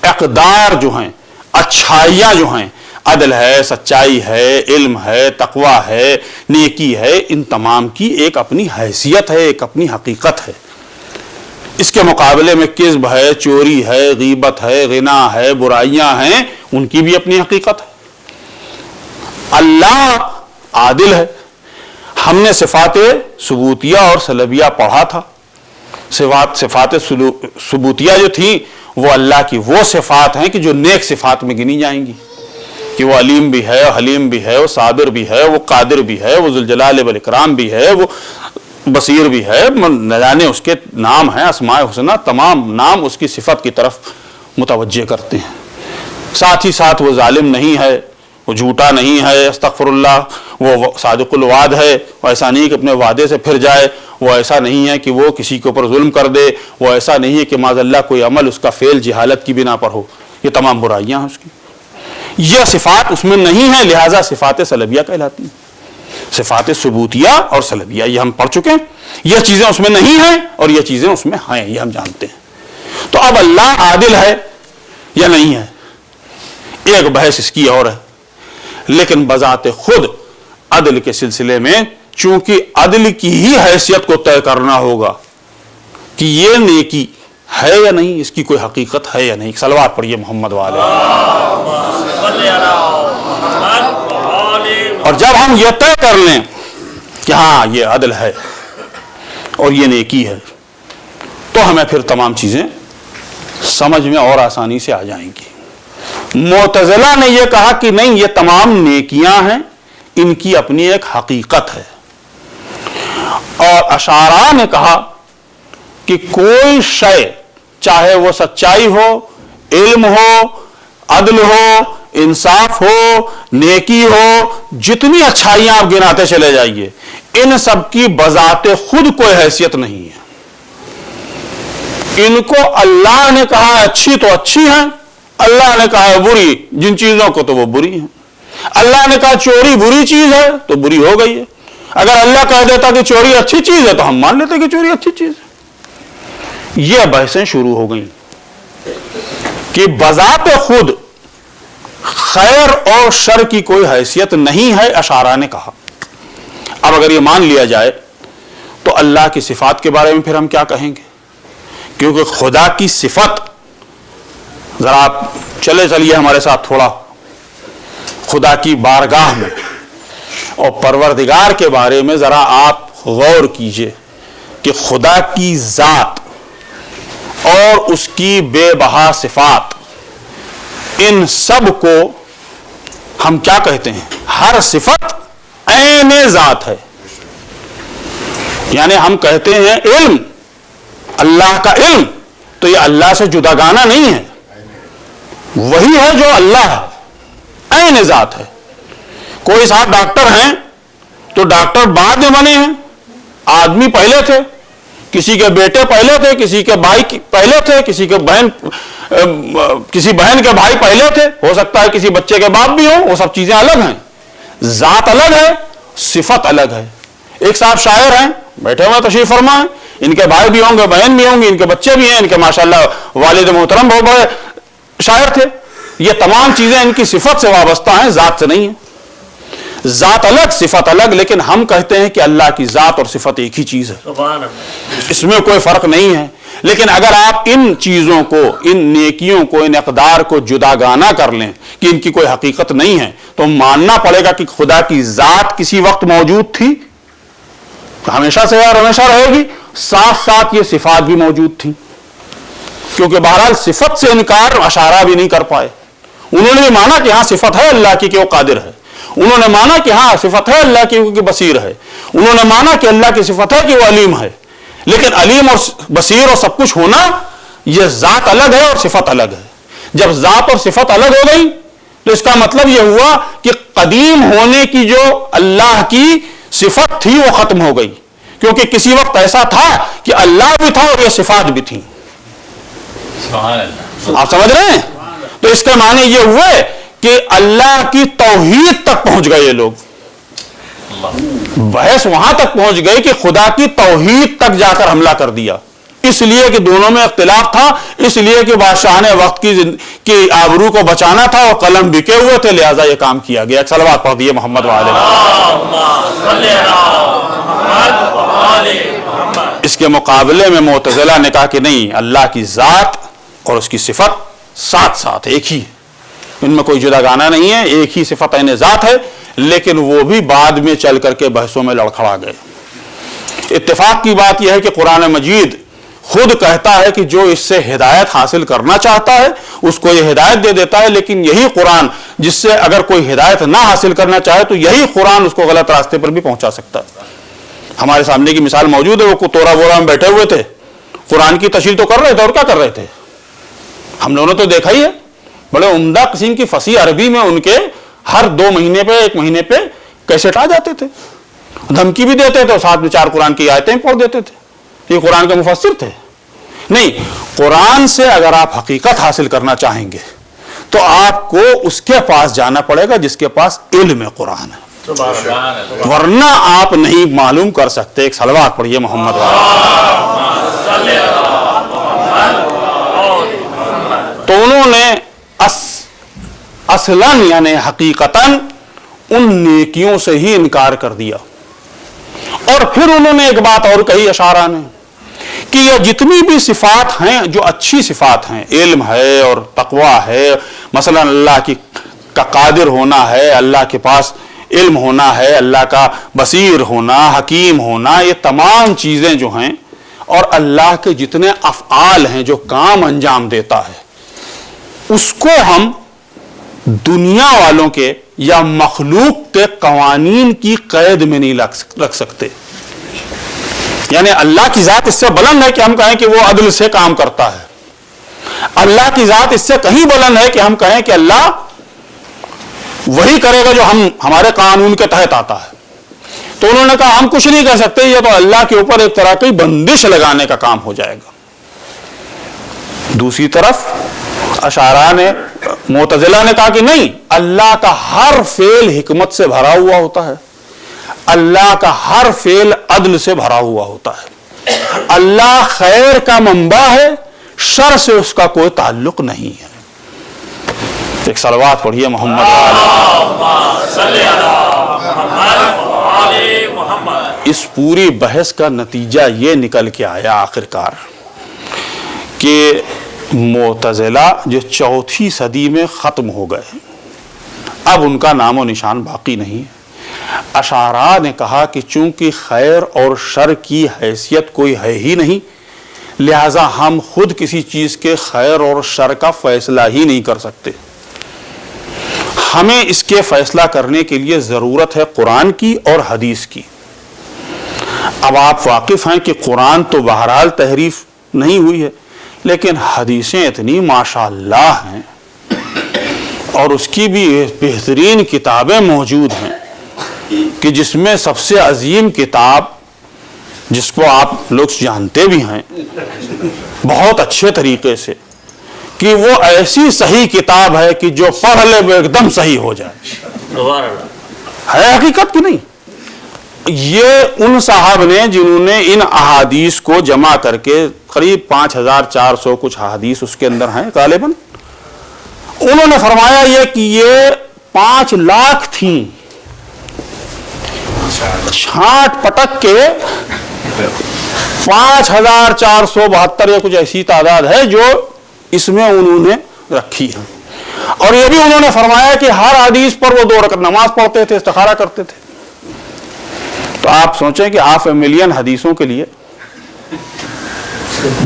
اقدار جو ہیں, اچھائیاں جو ہیں, عدل ہے, سچائی ہے, علم ہے, تقوی ہے, نیکی ہے, ان تمام کی ایک اپنی حیثیت ہے, ایک اپنی حقیقت ہے. اس کے مقابلے میں کذب ہے, چوری ہے, غیبت ہے, غنا ہے, برائیاں ہیں, ان کی بھی اپنی حقیقت ہے. اللہ عادل ہے. ہم نے صفات ثبوتیہ اور سلبیہ پڑھا تھا. صفات ثبوتیہ جو تھی وہ اللہ کی وہ صفات ہیں کہ جو نیک صفات میں گنی جائیں گی, کہ وہ علیم بھی ہے, حلیم بھی ہے, وہ صابر بھی ہے, وہ قادر بھی ہے, وہ ذوالجلال والاکرام بھی ہے, وہ بصیر بھی ہے. نہ جانے اس کے نام ہیں اسماء حسنہ, تمام نام اس کی صفت کی طرف متوجہ کرتے ہیں. ساتھ ہی ساتھ وہ ظالم نہیں ہے, وہ جھوٹا نہیں ہے, استغفر اللہ, وہ صادق الوعد ہے, وہ ایسا نہیں کہ اپنے وعدے سے پھر جائے, وہ ایسا نہیں ہے کہ وہ کسی کے اوپر ظلم کر دے, وہ ایسا نہیں ہے کہ معاذ اللہ کوئی عمل اس کا فعل جہالت کی بنا پر ہو. یہ تمام برائیاں ہیں اس کی, یہ صفات اس میں نہیں ہیں, لہذا صفات سلبیہ کہلاتی ہیں. صفات ثبوتیہ اور سلبیہ یہ ہم پڑھ چکے ہیں. یہ چیزیں اس میں نہیں ہیں اور یہ چیزیں اس میں ہیں, یہ ہم جانتے ہیں. تو اب اللہ عادل ہے یا نہیں ہے, ایک بحث اس کی اور ہے. لیکن بذات خود عدل کے سلسلے میں چونکہ عدل کی ہی حیثیت کو طے کرنا ہوگا کہ یہ نیکی ہے یا نہیں, اس کی کوئی حقیقت ہے یا نہیں. صلوات پڑھیے محمد والے. اور جب ہم یہ طے کر لیں کہ ہاں یہ عدل ہے اور یہ نیکی ہے تو ہمیں پھر تمام چیزیں سمجھ میں اور آسانی سے آ جائیں گی. معتزلہ نے یہ کہا کہ نہیں, یہ تمام نیکیاں ہیں, ان کی اپنی ایک حقیقت ہے. اور اشاعرہ نے کہا کہ کوئی شے, چاہے وہ سچائی ہو, علم ہو, عدل ہو, انصاف ہو, نیکی ہو, جتنی اچھائیاں آپ گناتے چلے جائیے, ان سب کی بذات خود کوئی حیثیت نہیں ہے. ان کو اللہ نے کہا اچھی تو اچھی ہیں, اللہ نے کہا بری, جن چیزوں کو تو وہ بری ہیں. اللہ نے کہا چوری بری چیز ہے تو بری ہو گئی ہے. اگر اللہ کہہ دیتا کہ چوری اچھی چیز ہے تو ہم مان لیتے کہ چوری اچھی چیز ہے. یہ بحثیں شروع ہو گئیں کہ بذات خود خیر اور شر کی کوئی حیثیت نہیں ہے, اشاعرہ نے کہا. اب اگر یہ مان لیا جائے تو اللہ کی صفات کے بارے میں پھر ہم کیا کہیں گے, کیونکہ خدا کی صفت, ذرا آپ چلیے ہمارے ساتھ تھوڑا خدا کی بارگاہ میں اور پروردگار کے بارے میں ذرا آپ غور کیجئے کہ خدا کی ذات اور اس کی بے بہا صفات, ان سب کو ہم کیا کہتے ہیں, ہر صفت عین ذات ہے. یعنی ہم کہتے ہیں علم, اللہ کا علم, تو یہ اللہ سے جداگانہ نہیں ہے, وہی ہے جو اللہ ہے, عین ذات ہے. کوئی صاحب ڈاکٹر ہیں تو ڈاکٹر بعد میں بنے ہیں, آدمی پہلے تھے, کسی کے بیٹے پہلے تھے, کسی کے بھائی پہلے تھے, کسی بہن کے بھائی پہلے تھے, ہو سکتا ہے کسی بچے کے باپ بھی ہوں, وہ سب چیزیں الگ ہیں. ذات الگ ہے, صفت الگ ہے. ایک صاحب شاعر ہیں, بیٹھے ہوئے تشریف فرما ہیں, ان کے بھائی بھی ہوں گے, بہن بھی ہوں گی, ان کے بچے بھی ہیں, ان کے ماشاءاللہ والد محترم بہت بڑے شاعر تھے. یہ تمام چیزیں ان کی صفت سے وابستہ ہیں, ذات سے نہیں ہیں. ذات الگ صفت الگ, لیکن ہم کہتے ہیں کہ اللہ کی ذات اور صفت ایک ہی چیز ہے, اس میں کوئی فرق نہیں ہے. لیکن اگر آپ ان چیزوں کو, ان نیکیوں کو, ان اقدار کو جداگانہ کر لیں کہ ان کی کوئی حقیقت نہیں ہے, تو ماننا پڑے گا کہ خدا کی ذات کسی وقت موجود تھی, ہمیشہ سے اور ہمیشہ رہے گی, ساتھ ساتھ یہ صفات بھی موجود تھیں. کیونکہ بہرحال صفت سے انکار اشارہ بھی نہیں کر پائے. انہوں نے بھی مانا کہ ہاں صفت ہے اللہ کی کہ وہ قادر ہے, انہوں نے مانا کہ ہاں صفت ہے اللہ کی کہ بصیر ہے, انہوں نے مانا کہ اللہ کی صفت ہے کہ وہ علیم ہے. لیکن علیم اور بصیر اور سب کچھ ہونا, یہ ذات الگ ہے اور صفت الگ ہے. جب ذات اور صفت الگ ہو گئی تو اس کا مطلب یہ ہوا کہ قدیم ہونے کی جو اللہ کی صفت تھی وہ ختم ہو گئی, کیونکہ کسی وقت ایسا تھا کہ اللہ بھی تھا اور یہ صفات بھی تھیں. آپ سمجھ رہے ہیں؟ تو اس کے معنی یہ ہوئے کہ اللہ کی توحید تک پہنچ گئے یہ لوگ. بحث وہاں تک پہنچ گئی کہ خدا کی توحید تک جا کر حملہ کر دیا, اس لیے کہ دونوں میں اختلاف تھا, اس لیے کہ بادشاہ نے وقت کی آبرو کو بچانا تھا اور قلم بکے ہوئے تھے, لہذا یہ کام کیا گیا. ایک صلوات پڑھ دیے محمد وعلیہ. اس کے مقابلے میں معتزلہ نے کہا کہ نہیں, اللہ کی ذات اور اس کی صفت ساتھ ساتھ ایک ہی ہے, ان میں کوئی جداگانہ نہیں ہے, ایک ہی صفت عین ذات ہے. لیکن وہ بھی بعد میں چل کر کے بحثوں میں لڑکھڑا گئے. اتفاق کی بات یہ ہے کہ قرآن مجید خود کہتا ہے کہ جو اس سے ہدایت حاصل کرنا چاہتا ہے اس کو یہ ہدایت دے دیتا ہے, لیکن یہی قرآن جس سے اگر کوئی ہدایت نہ حاصل کرنا چاہے تو یہی قرآن اس کو غلط راستے پر بھی پہنچا سکتا ہے. ہمارے سامنے کی مثال موجود ہے, وہ تورا بورا میں بیٹھے ہوئے تھے, قرآن کی تشریح تو کر رہے تھے, اور کیا کر رہے تھے ہم لوگوں نے تو دیکھا ہی ہے. بڑے عمدہ قسم کی فصیح عربی میں ان کے ہر 2 مہینے پہ 1 مہینے پہ کیسٹ آ جاتے تھے, دھمکی بھی دیتے تھے اور ساتھ میں 4 قرآن کی آیتیں پڑھ دیتے تھے. یہ قرآن کے مفسر تھے. نہیں, قرآن سے اگر آپ حقیقت حاصل کرنا چاہیں گے تو آپ کو اس کے پاس جانا پڑے گا جس کے پاس علم قرآن ہے, ورنہ آپ نہیں معلوم کر سکتے. ایک صلوات پڑھیے محمد وعلیہ. تو انہوں نے اصلاً یعنی حقیقتاً ان نیکیوں سے ہی انکار کر دیا. اور پھر انہوں نے ایک بات اور کہی اشعراء نے کہ یہ جتنی بھی صفات ہیں جو اچھی صفات ہیں, علم ہے اور تقوی ہے, مثلا اللہ کا قادر ہونا ہے, اللہ کے پاس علم ہونا ہے, اللہ کا بصیر ہونا, حکیم ہونا, یہ تمام چیزیں جو ہیں, اور اللہ کے جتنے افعال ہیں جو کام انجام دیتا ہے, اس کو ہم دنیا والوں کے یا مخلوق کے قوانین کی قید میں نہیں رکھ سکتے. یعنی اللہ کی ذات اس سے بلند ہے کہ ہم کہیں کہ وہ عدل سے کام کرتا ہے, اللہ کی ذات اس سے کہیں بلند ہے کہ ہم کہیں کہ اللہ وہی کرے گا جو ہمارے قانون کے تحت آتا ہے. تو انہوں نے کہا ہم کچھ نہیں کر سکتے, یہ تو اللہ کے اوپر ایک طرح کی بندش لگانے کا کام ہو جائے گا. دوسری طرف اشعراء نے, معتزلہ نے کہا کہ نہیں, اللہ کا ہر فعل حکمت سے بھرا ہوا ہوتا ہے, اللہ کا ہر فعل عدل سے بھرا ہوا ہوتا ہے, اللہ خیر کا منبع ہے, شر سے اس کا کوئی تعلق نہیں ہے. ایک صلوات پڑھیے محمد. اس پوری بحث کا نتیجہ یہ نکل کے آیا آخرکار کہ معتزلہ جو 4تھی صدی میں ختم ہو گئے, اب ان کا نام و نشان باقی نہیں. اشعراء نے کہا کہ چونکہ خیر اور شر کی حیثیت کوئی ہے ہی نہیں, لہذا ہم خود کسی چیز کے خیر اور شر کا فیصلہ ہی نہیں کر سکتے. ہمیں اس کے فیصلہ کرنے کے لیے ضرورت ہے قرآن کی اور حدیث کی. اب آپ واقف ہیں کہ قرآن تو بہرحال تحریف نہیں ہوئی ہے, لیکن حدیثیں اتنی ماشاءاللہ ہیں اور اس کی بھی بہترین کتابیں موجود ہیں کہ جس میں سب سے عظیم کتاب, جس کو آپ لوگ جانتے بھی ہیں بہت اچھے طریقے سے, کہ وہ ایسی صحیح کتاب ہے کہ جو پڑھ لے وہ ایک دم صحیح ہو جائے. ہے حقیقت کی نہیں؟ یہ ان صاحب نے جنہوں نے ان احادیث کو جمع کر کے قریب 5400 کچھ احادیث اس کے اندر ہیں غالباً، انہوں نے فرمایا یہ کہ یہ 5 لاکھ تھیں، چھانٹ پٹک کے 5472 یا کچھ ایسی تعداد ہے جو اس میں انہوں نے رکھی ہے۔ اور یہ بھی انہوں نے فرمایا کہ ہر حدیث پر وہ 2 رکعت نماز پڑھتے تھے، استخارہ کرتے تھے۔ تو آپ سوچیں کہ 500,000 حدیثوں کے لیے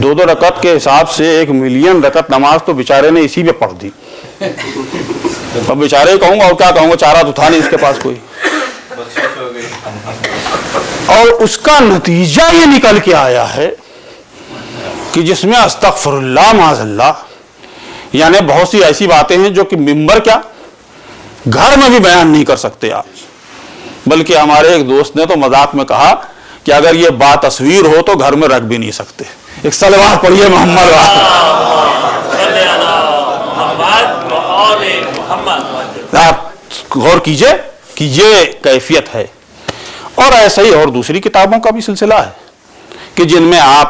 2 رکعت کے حساب سے 1,000,000 رکعت نماز تو بیچارے نے اسی پہ پڑھ دی۔ اب بیچارے کہوں گا اور کیا کہوں گا، چارہ تو تھا نہیں اس کے پاس کوئی۔ اور اس کا نتیجہ یہ نکل کے آیا ہے کہ جس میں استغفر اللہ معاذ اللہ، یعنی بہت سی ایسی باتیں ہیں جو کہ ممبر کیا گھر میں بھی بیان نہیں کر سکتے آپ۔ بلکہ ہمارے ایک دوست نے تو مذاق میں کہا کہ اگر یہ بات تصویر ہو تو گھر میں رکھ بھی نہیں سکتے۔ ایک صلوات پڑھیے محمد۔ آپ غور کیجئے کہ یہ کیفیت ہے۔ اور ایسا ہی اور دوسری کتابوں کا بھی سلسلہ ہے کہ جن میں آپ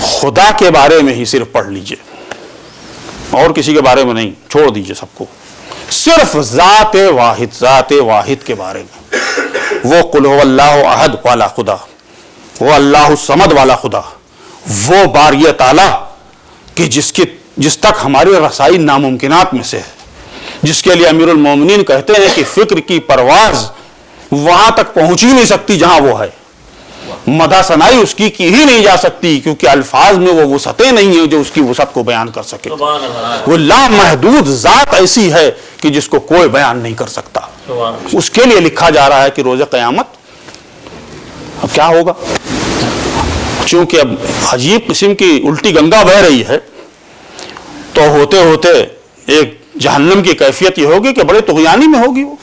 خدا کے بارے میں ہی صرف پڑھ لیجئے اور کسی کے بارے میں نہیں، چھوڑ دیجئے سب کو، صرف ذات واحد کے بارے میں، وہ قل هو اللہ احد والا خدا، وہ اللہ الصمد والا خدا، وہ باری تعالی کہ جس تک ہماری رسائی ناممکنات میں سے ہے، جس کے لیے امیر المومنین کہتے ہیں کہ فکر کی پرواز وہاں تک پہنچ ہی نہیں سکتی جہاں وہ ہے، مدح ثنائی اس کی ہی نہیں جا سکتی، کیونکہ الفاظ میں وہ وسعتیں نہیں ہیں جو اس کی وسعت کو بیان کر سکے۔ وہ لامحدود ذات ایسی ہے کہ جس کو کوئی بیان نہیں کر سکتا۔ اس کے لیے لکھا جا رہا ہے کہ روز قیامت اب کیا ہوگا، چونکہ اب عجیب قسم کی الٹی گنگا بہ رہی ہے، تو ہوتے ہوتے ایک جہنم کی کیفیت یہ ہوگی کہ بڑے طغیانی میں ہوگی وہ،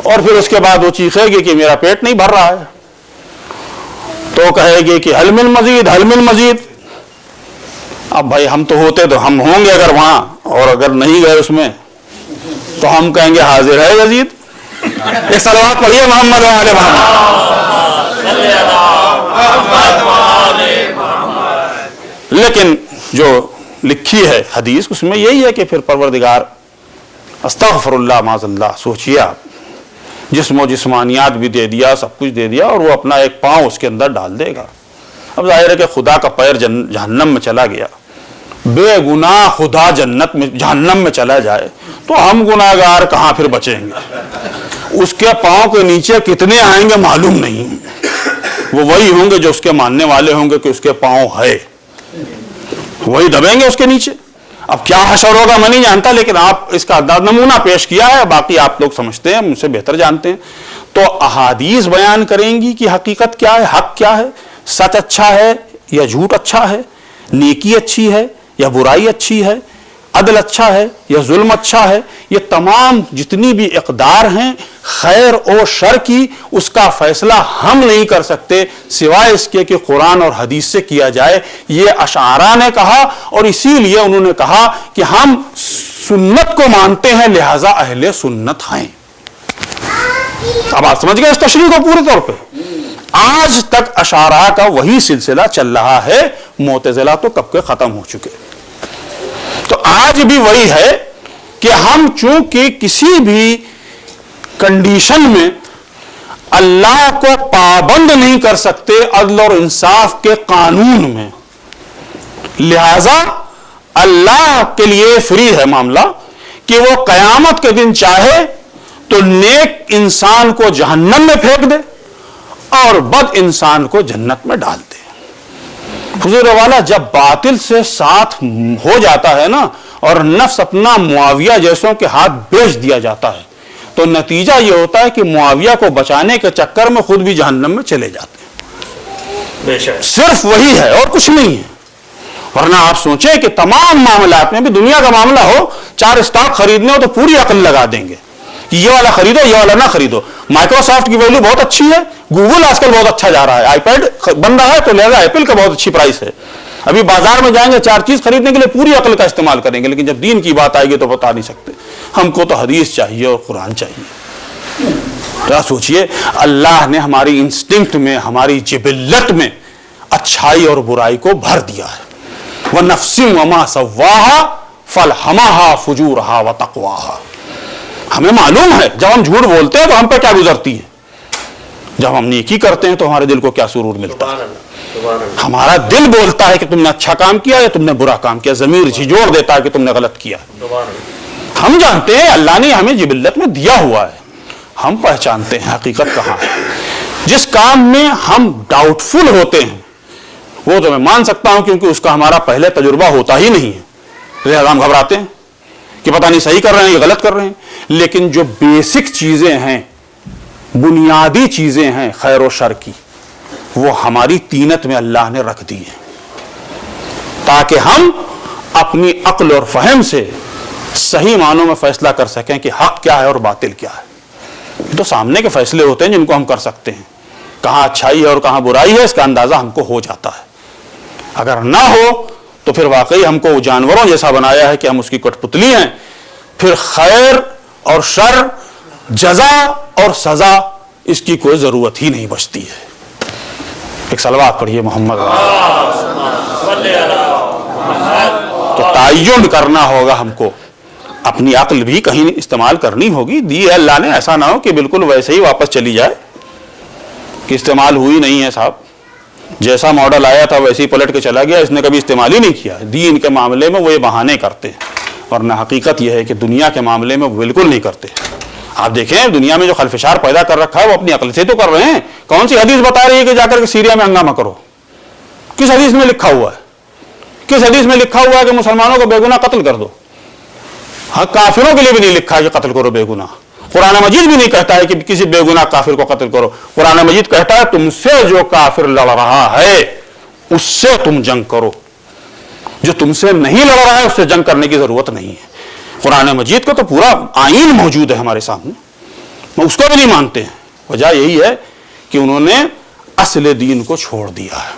اور پھر اس کے بعد وہ چیخے گی کہ میرا پیٹ نہیں بھر رہا ہے، تو کہے گی کہ حل من مزید، حل من مزید۔ اب بھائی ہم تو ہوتے تو ہم ہوں گے اگر وہاں، اور اگر نہیں گئے اس میں تو ہم کہیں گے حاضر ہے یزید۔ ایک صلوات پڑھیے محمد و آل محمد۔ لیکن جو لکھی ہے حدیث اس میں یہی ہے کہ پھر پروردگار استغفر اللہ معاذ اللہ، سوچیے آپ، جسم و جسمانیات بھی دے دیا، سب کچھ دے دیا، اور وہ اپنا ایک پاؤں اس کے اندر ڈال دے گا۔ اب ظاہر ہے کہ خدا کا پیر جہنم میں چلا گیا، بے گناہ خدا جہنم میں چلا جائے تو ہم گناہگار کہاں پھر بچیں گے؟ اس کے پاؤں کے نیچے کتنے آئیں گے معلوم نہیں، وہ وہی ہوں گے جو اس کے ماننے والے ہوں گے کہ اس کے پاؤں ہے، وہی دبیں گے اس کے نیچے۔ اب کیا حشر ہوگا میں نہیں جانتا، لیکن آپ اس کا نمونہ پیش کیا ہے، باقی آپ لوگ سمجھتے ہیں، مجھ سے بہتر جانتے ہیں۔ تو احادیث بیان کریں گی کہ حقیقت کیا ہے، حق کیا ہے، سچ اچھا ہے یا جھوٹ اچھا ہے، نیکی اچھی ہے یا برائی اچھی ہے، عدل اچھا ہے یا ظلم اچھا ہے، یہ تمام جتنی بھی اقدار ہیں خیر و شر کی، اس کا فیصلہ ہم نہیں کر سکتے سوائے اس کے کہ قرآن اور حدیث سے کیا جائے۔ یہ اشاعرہ نے کہا، اور اسی لیے انہوں نے کہا کہ ہم سنت کو مانتے ہیں لہذا اہل سنت ہیں۔ اب آپ سمجھ گئے اس تشریح کو پورے طور پہ؟ آج تک اشاعرہ کا وہی سلسلہ چل رہا ہے، معتزلہ تو کب کے ختم ہو چکے۔ تو آج بھی وہی ہے کہ ہم چونکہ کسی بھی کنڈیشن میں اللہ کو پابند نہیں کر سکتے عدل اور انصاف کے قانون میں، لہذا اللہ کے لیے فری ہے معاملہ کہ وہ قیامت کے دن چاہے تو نیک انسان کو جہنم میں پھینک دے اور بد انسان کو جنت میں ڈال دے۔ حضور والا جب باطل سے ساتھ ہو جاتا ہے نا، اور نفس اپنا معاویہ جیسوں کے ہاتھ بیچ دیا جاتا ہے، تو نتیجہ یہ ہوتا ہے کہ معاویہ کو بچانے کے چکر میں خود بھی جہنم میں چلے جاتے ہیں۔ بے شک صرف وہی ہے اور کچھ نہیں ہے۔ ورنہ آپ سوچیں کہ تمام معاملات میں بھی دنیا کا معاملہ ہو، 4 اسٹاک خریدنے ہو تو پوری عقل لگا دیں گے کہ یہ والا خریدو، یہ والا نہ خریدو۔ مائکروسافٹ کی ویلیو بہت اچھی ہے، گوگل آج کل بہت اچھا جا رہا ہے، آئی پیڈ بن رہا ہے، تو لہذا ایپل کا بہت اچھی پرائس ہے۔ ابھی بازار میں جائیں گے 4 چیز خریدنے کے لیے پوری عقل کا استعمال کریں گے، لیکن جب دین کی بات آئے گی تو بتا نہیں سکتے۔ ہم کو تو حدیث چاہیے اور قرآن چاہیے۔ ذرا سوچئے، اللہ نے ہماری انسٹنکٹ میں، ہماری جبلت میں اچھائی اور برائی کو بھر دیا ہے. وَنَفْسٍ وَمَا سَوَّاهَا فَأَلْهَمَهَا فُجُورَهَا وَتَقْوَاهَا. ہمیں معلوم ہے جب ہم جھوٹ بولتے ہیں تو ہم پہ کیا گزرتی ہے، جب ہم نیکی کرتے ہیں تو ہمارے دل کو کیا سرور ملتا ہے. ہمارا دل بولتا ہے کہ تم نے اچھا کام کیا یا تم نے برا کام کیا، ضمیر جھنجھوڑ دیتا ہے کہ تم نے غلط کیا. ہم جانتے ہیں اللہ نے ہمیں جبلت میں دیا ہوا ہے، ہم پہچانتے ہیں حقیقت کہاں ہے. جس کام میں ہم ڈاؤٹ فل ہوتے ہیں وہ تو میں مان سکتا ہوں کیونکہ اس کا ہمارا پہلے تجربہ ہوتا ہی نہیں ہے، لہذا ہم گھبراتے ہیں کہ پتہ نہیں صحیح کر رہے ہیں یا غلط کر رہے ہیں. لیکن جو بیسک چیزیں ہیں، بنیادی چیزیں ہیں خیر و شر کی، وہ ہماری طینت میں اللہ نے رکھ دی ہیں تاکہ ہم اپنی عقل اور فہم سے صحیح معنوں میں فیصلہ کر سکیں کہ حق کیا ہے اور باطل کیا ہے. یہ تو سامنے کے فیصلے ہوتے ہیں جن کو ہم کر سکتے ہیں، کہاں اچھائی ہے اور کہاں برائی ہے اس کا اندازہ ہم کو ہو جاتا ہے. اگر نہ ہو تو پھر واقعی ہم کو جانوروں جیسا بنایا ہے کہ ہم اس کی کٹ پتلی ہیں. پھر خیر اور شر، جزا اور سزا، اس کی کوئی ضرورت ہی نہیں بچتی ہے. ایک صلوات پڑھیے محمد. تو تعین کرنا ہوگا ہم کو، اپنی عقل بھی کہیں استعمال کرنی ہوگی. دی ہے اللہ نے، ایسا نہ ہو کہ بالکل ویسے ہی واپس چلی جائے کہ استعمال ہوئی نہیں ہے. صاحب جیسا ماڈل آیا تھا ویسے ہی پلٹ کے چلا گیا، اس نے کبھی استعمال ہی نہیں کیا. دین کے معاملے میں وہ یہ بہانے کرتے ہیں، ورنہ حقیقت یہ ہے کہ دنیا کے معاملے میں وہ بالکل نہیں کرتے. آپ دیکھیں دنیا میں جو خلفشار پیدا کر رکھا ہے وہ اپنی عقل سے تو کر رہے ہیں. کون سی حدیث بتا رہی ہے کہ جا کر کے سیریا میں ہنگامہ کرو؟ کس حدیث میں لکھا ہوا ہے؟ کس حدیث میں لکھا ہوا ہے کہ مسلمانوں کو بے گناہ قتل کر دو؟ ہاں، کافروں کے لیے بھی نہیں لکھا ہے کہ قتل کرو بے گناہ. قرآن مجید بھی نہیں کہتا ہے کہ کسی بے گناہ کافر کو قتل کرو. قرآن مجید کہتا ہے تم سے جو کافر لڑ رہا ہے اس سے تم جنگ کرو، جو تم سے نہیں لڑ رہا ہے اس سے جنگ کرنے کی ضرورت نہیں ہے. قرآن مجید کا تو پورا آئین موجود ہے ہمارے سامنے، وہ اس کو بھی نہیں مانتے ہیں. وجہ یہی ہے کہ انہوں نے اصل دین کو چھوڑ دیا ہے،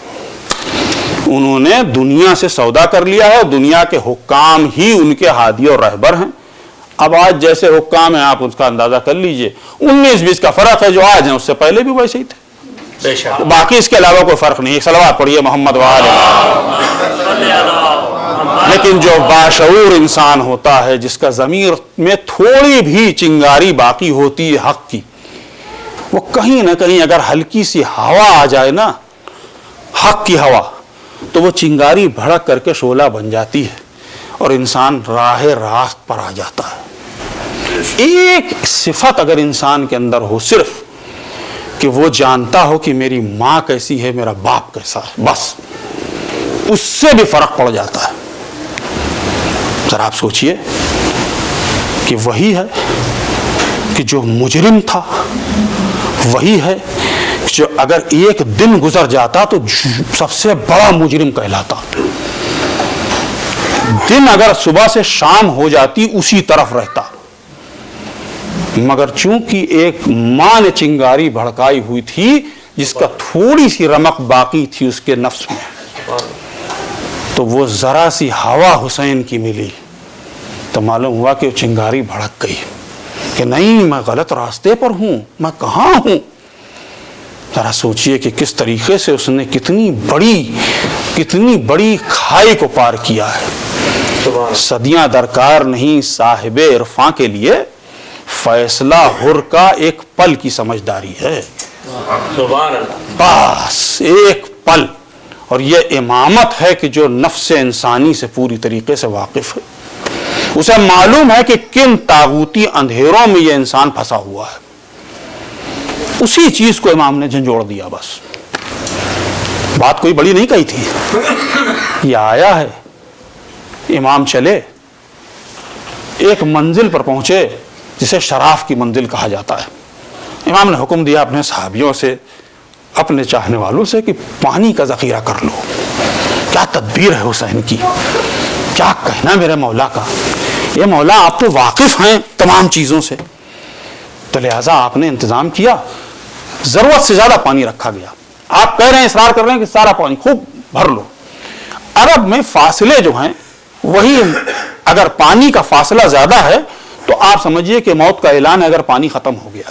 انہوں نے دنیا سے سودا کر لیا ہے. دنیا کے حکام ہی ان کے ہادی اور رہبر ہیں. اب آج جیسے حکام ہیں آپ اس کا اندازہ کر لیجئے، 19-20 کا فرق ہے. جو آج ہیں اس سے پہلے بھی ویسے ہی تھے، باقی اس کے علاوہ کوئی فرق نہیں. ایک صلوات پڑھیے محمد وآلہ. لیکن جو باشعور انسان ہوتا ہے، جس کا ضمیر میں تھوڑی بھی چنگاری باقی ہوتی ہے حق کی، وہ کہیں نہ کہیں اگر ہلکی سی ہوا آ جائے نا، حق کی ہوا، تو وہ چنگاری بھڑک کر کے شعلہ بن جاتی ہے اور انسان راہ راست پر آ جاتا ہے. ایک صفت اگر انسان کے اندر ہو صرف کہ وہ جانتا ہو کہ میری ماں کیسی ہے، میرا باپ کیسا ہے، بس اس سے بھی فرق پڑ جاتا ہے. ذرا آپ سوچئے کہ وہی ہے کہ جو مجرم تھا، وہی ہے جو اگر ایک دن گزر جاتا تو سب سے بڑا مجرم کہلاتا. دن اگر صبح سے شام ہو جاتی اسی طرف رہتا، مگر چونکہ ایک ماں نے چنگاری بھڑکائی ہوئی تھی جس کا تھوڑی سی رمق باقی تھی اس کے نفس میں، تو وہ ذرا سی ہوا حسین کی ملی تو معلوم ہوا کہ وہ چنگاری بھڑک گئی کہ نہیں، میں غلط راستے پر ہوں، میں کہاں ہوں. ذرا سوچئے کہ کس طریقے سے اس نے کتنی بڑی کھائی کو پار کیا ہے. صدیاں درکار نہیں صاحب عرفاں کے لیے، فیصلہ حر کا ایک پل کی سمجھداری ہے، بس ایک پل. اور یہ امامت ہے کہ جو نفس انسانی سے پوری طریقے سے واقف ہے، اسے معلوم ہے کہ کن طاغوتی اندھیروں میں یہ انسان پھنسا ہوا ہے. اسی چیز کو امام نے جھنجھوڑ دیا. بس بات کوئی بڑی نہیں کہی تھی، یہ آیا ہے. امام چلے، ایک منزل پر پہنچے جسے شراف کی منزل کہا جاتا ہے. امام نے حکم دیا اپنے صحابیوں سے، اپنے چاہنے والوں سے کہ پانی کا ذخیرہ کر لو. کیا تدبیر ہے حسین کی، کیا کہنا میرے مولا کا. یہ مولا آپ تو واقف ہیں تمام چیزوں سے، تو لہٰذا آپ نے انتظام کیا، ضرورت سے زیادہ پانی رکھا گیا. آپ کہہ رہے ہیں، اصرار کر رہے ہیں کہ سارا پانی خوب بھر لو. عرب میں فاصلے جو ہیں وہی، اگر پانی کا فاصلہ زیادہ ہے تو آپ سمجھیے کہ موت کا اعلان ہے اگر پانی ختم ہو گیا.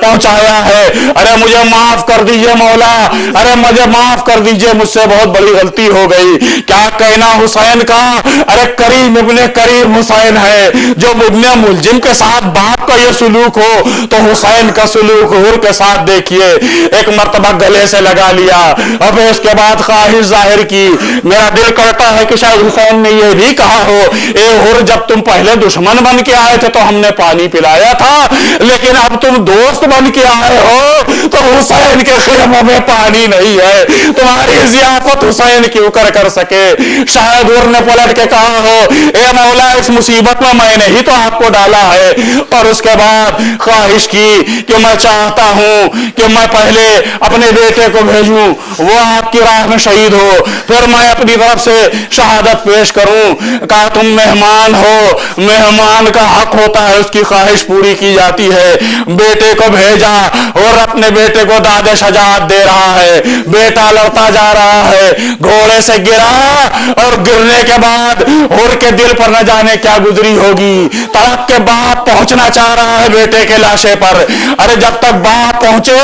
پہنچایا ہے؟ ارے مجھے معاف کر دیجئے مولا، ارے مجھے معاف کر دیجئے، مجھ سے بہت بڑی غلطی ہو گئی۔ کیا کہنا حسین کا؟ ارے کریم ابن کریم حسین ہے، جو ابن ملجم کے ساتھ باپ کا یہ سلوک ہو تو حسین کا سلوک حور کے ساتھ دیکھیے۔ ایک مرتبہ گلے سے لگا لیا اور پھر اس کے بعد خواہش ظاہر کی۔ میرا دل کرتا ہے کہ شاید حسین نے یہ بھی کہا ہو، اے حور جب تم پہلے دشمن بن کے آئے تھے تو ہم نے پانی پلایا تھا، لیکن اب تم دوست بن کے آئے ہو تو حسین کے خیموں میں پانی نہیں ہے، تمہاری ضیافت حسین کیوں کر سکے؟ شاید حور نے پلٹ کے کہا ہو، اے مولا اس مصیبت میں نے ہی تو آپ کو ڈالا ہے، اور اس کے بعد خواہش کی کہ میں چاہتا ہوں کہ میں پہلے اپنے بیٹے کو بھیجوں، وہ آپ کی راہ میں شہید ہو، پھر میں اپنی طرف سے شہادت پیش کروں۔ کہا تم مہمان ہو، مہمان کا حق ہوتا ہے اس کی خواہش پوری کی جاتی ہے۔ بیٹے کو بھیجا اور اپنے بیٹے کو داد شجاعت دے رہا ہے، بیٹا لڑتا جا رہا ہے، گھوڑے سے گرا اور گرنے کے بعد حور کے دل پر نہ جانے کیا گزری ہوگی۔ تڑپ کے باپ پہنچنا چاہ رہا ہے بیٹے کے لاشے پر، ارے جب تک باپ پہنچے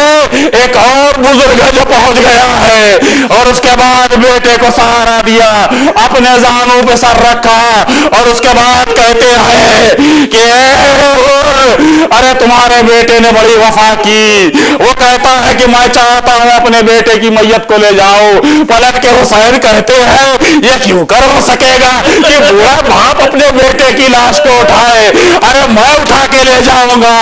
ایک اور بزرگ ہے جو پہنچ گیا ہے، اور اس کے بعد بیٹے کو سہارا دیا، اپنے زانوں پہ سر رکھا، اور اس کے بعد کہتے ہیں کہ ارے تمہارے بیٹے نے بڑی وفا کی۔ وہ کہتا ہے کہ میں چاہتا ہوں اپنے بیٹے کی میت کو لے جاؤ۔ پلٹ کے حسین کہتے ہیں یہ کیوں کر ہو سکے گا کہ بوڑھا باپ اپنے بیٹے کی لاش کو اٹھائے؟ ارے میں اٹھا کے لے جاؤں گا۔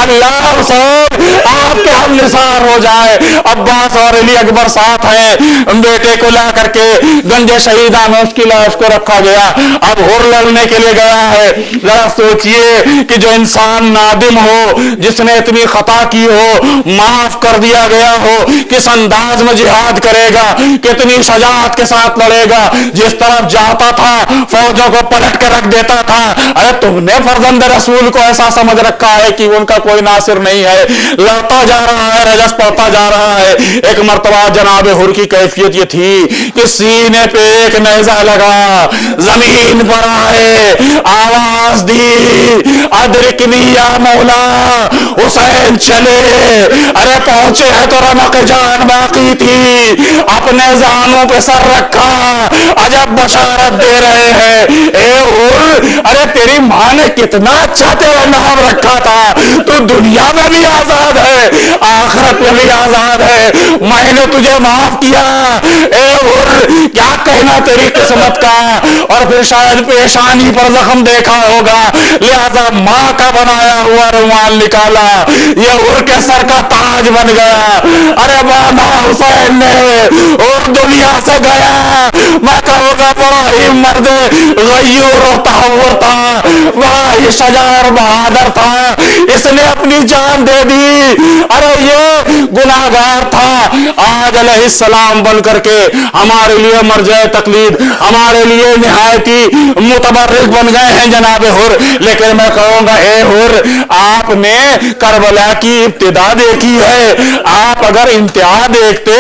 اللہ حسین آپ کے ہم نثار ہو جائے۔ عباس اور علی اکبر ساتھ ہیں، بیٹے کو لا کر کے گنج شہیدہ میں اس کی لاش کو رکھا گیا۔ اب حور لڑنے کے لیے گیا ہے۔ ذرا سوچئے کہ جو انسان نادم ہو، جس نے اتنی خطا کی ہو، معاف کر دیا گیا ہو، کس انداز میں جہاد کرے گا، کتنی شجاعت کے ساتھ لڑے گا۔ جس طرف جاتا تھا فوجوں کو پلٹ کے رکھ دیتا تھا۔ ارے تم نے فرزند رسول کو ایسا سمجھ رکھا ہے کہ ان کا کوئی ناصر نہیں ہے، لڑتا جا رہا ہے، رجس پڑتا جا رہا ہے۔ ایک مرتبہ جناب حور کی کیفیت یہ تھی کہ سینے پہ ایک نیزہ لگا، زمین پر آئے، آواز دی ادرکنی یا مولا، حسین چلے۔ ارے پہنچے ہیں تو رمق جان باقی تھی، اپنے زانوں پہ سر رکھا، عجب بشارت دے رہے ہیں، اے حور ارے تیری ماں نے کتنا اچھا تیرا نام رکھا تھا، تو دنیا میں بھی آزاد ہے، آخرت میں بھی آزاد ہے، میں نے تجھے معاف کیا۔ اے حور کیا کہنا تیری قسمت کا۔ اور پھر شاید پیشانی پر زخم دیکھا ہوگا، لہذا ماں کا بنایا ہوا رومال نکالا، یہ حور کے سر کا تاج بن گیا۔ ارے باندھا حسین نے اور دنیا سے گیا۔ میں کہوں گا بڑا ہی مرد غیور و تحور تھا، بڑا ہی شجاع بہادر تھا، اس نے اپنی جان دے دی۔ ارے یہ گناہگار تھا، آج علیہ السلام بن کر کے ہمارے لیے مرجع تقلید، ہمارے لیے نہایتی متبرک بن گئے ہیں جناب حور۔ لیکن میں کہوں گا اے حور آپ نے کربلا کی ابتدا دیکھی ہے، آپ اگر انتہا دیکھتے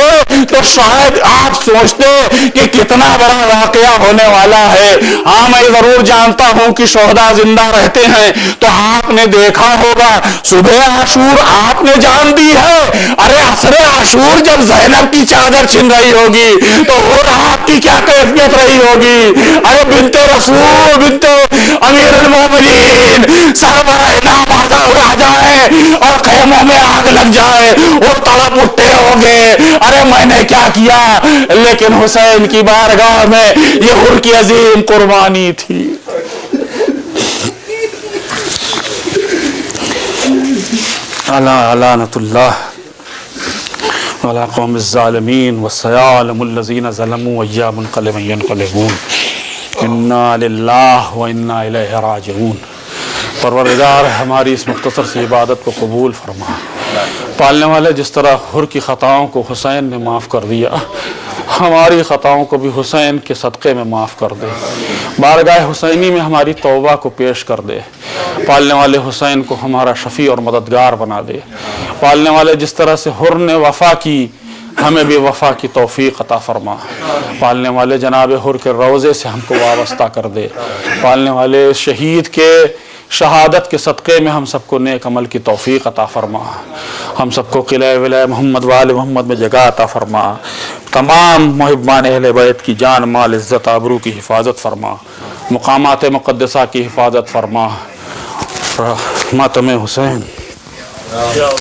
تو شاید آپ سوچتے کہ کتنا بڑا واقعہ ہونے والا ہے۔ ہاں میں ضرور جانتا ہوں کہ شہداء زندہ رہتے ہیں، تو آپ نے دیکھا ہوگا صبح عاشور آپ نے جان دی ہے، ارے عصر عاشور جب زینب کی چادر چھن رہی ہوگی تو اور آپ کی کیا کیفیت رہی ہوگی۔ ارے بنت رسول، بنت امیر المومنین سربراہ انعام اڑا جائے اور خیموں میں آگ لگ جائے، وہ تڑپ اٹھے ہوگے، ارے میں نے کیا کیا۔ لیکن حسین کی بارگاہ میں یہ حور کی عظیم قربانی تھی۔ لعنت اللہ وعلی قوم الظالمین وسيعلم الذین ظلموا أيّ منقلب ينقلبون انا للہ وانا الیہ راجعون۔ پروردگار ہماری اس مختصر سی عبادت کو قبول فرما۔ پالنے والے جس طرح حور کی خطاؤں کو حسین نے معاف کر دیا، ہماری خطاؤں کو بھی حسین کے صدقے میں معاف کر دے، بارگاہ حسینی میں ہماری توبہ کو پیش کر دے۔ پالنے والے حسین کو ہمارا شفیع اور مددگار بنا دے۔ پالنے والے جس طرح سے حور نے وفا کی، ہمیں بھی وفا کی توفیق عطا فرما۔ پالنے والے جناب حور کے روضے سے ہم کو وابستہ کر دے۔ پالنے والے شہید کے شہادت کے صدقے میں ہم سب کو نیک عمل کی توفیق عطا فرما، ہم سب کو قلعہ ولایہ محمد وآل محمد میں جگہ عطا فرما، تمام محبان اہل بیت کی جان مال عزت آبرو کی حفاظت فرما، مقامات مقدسہ کی حفاظت فرما، ماتم حسین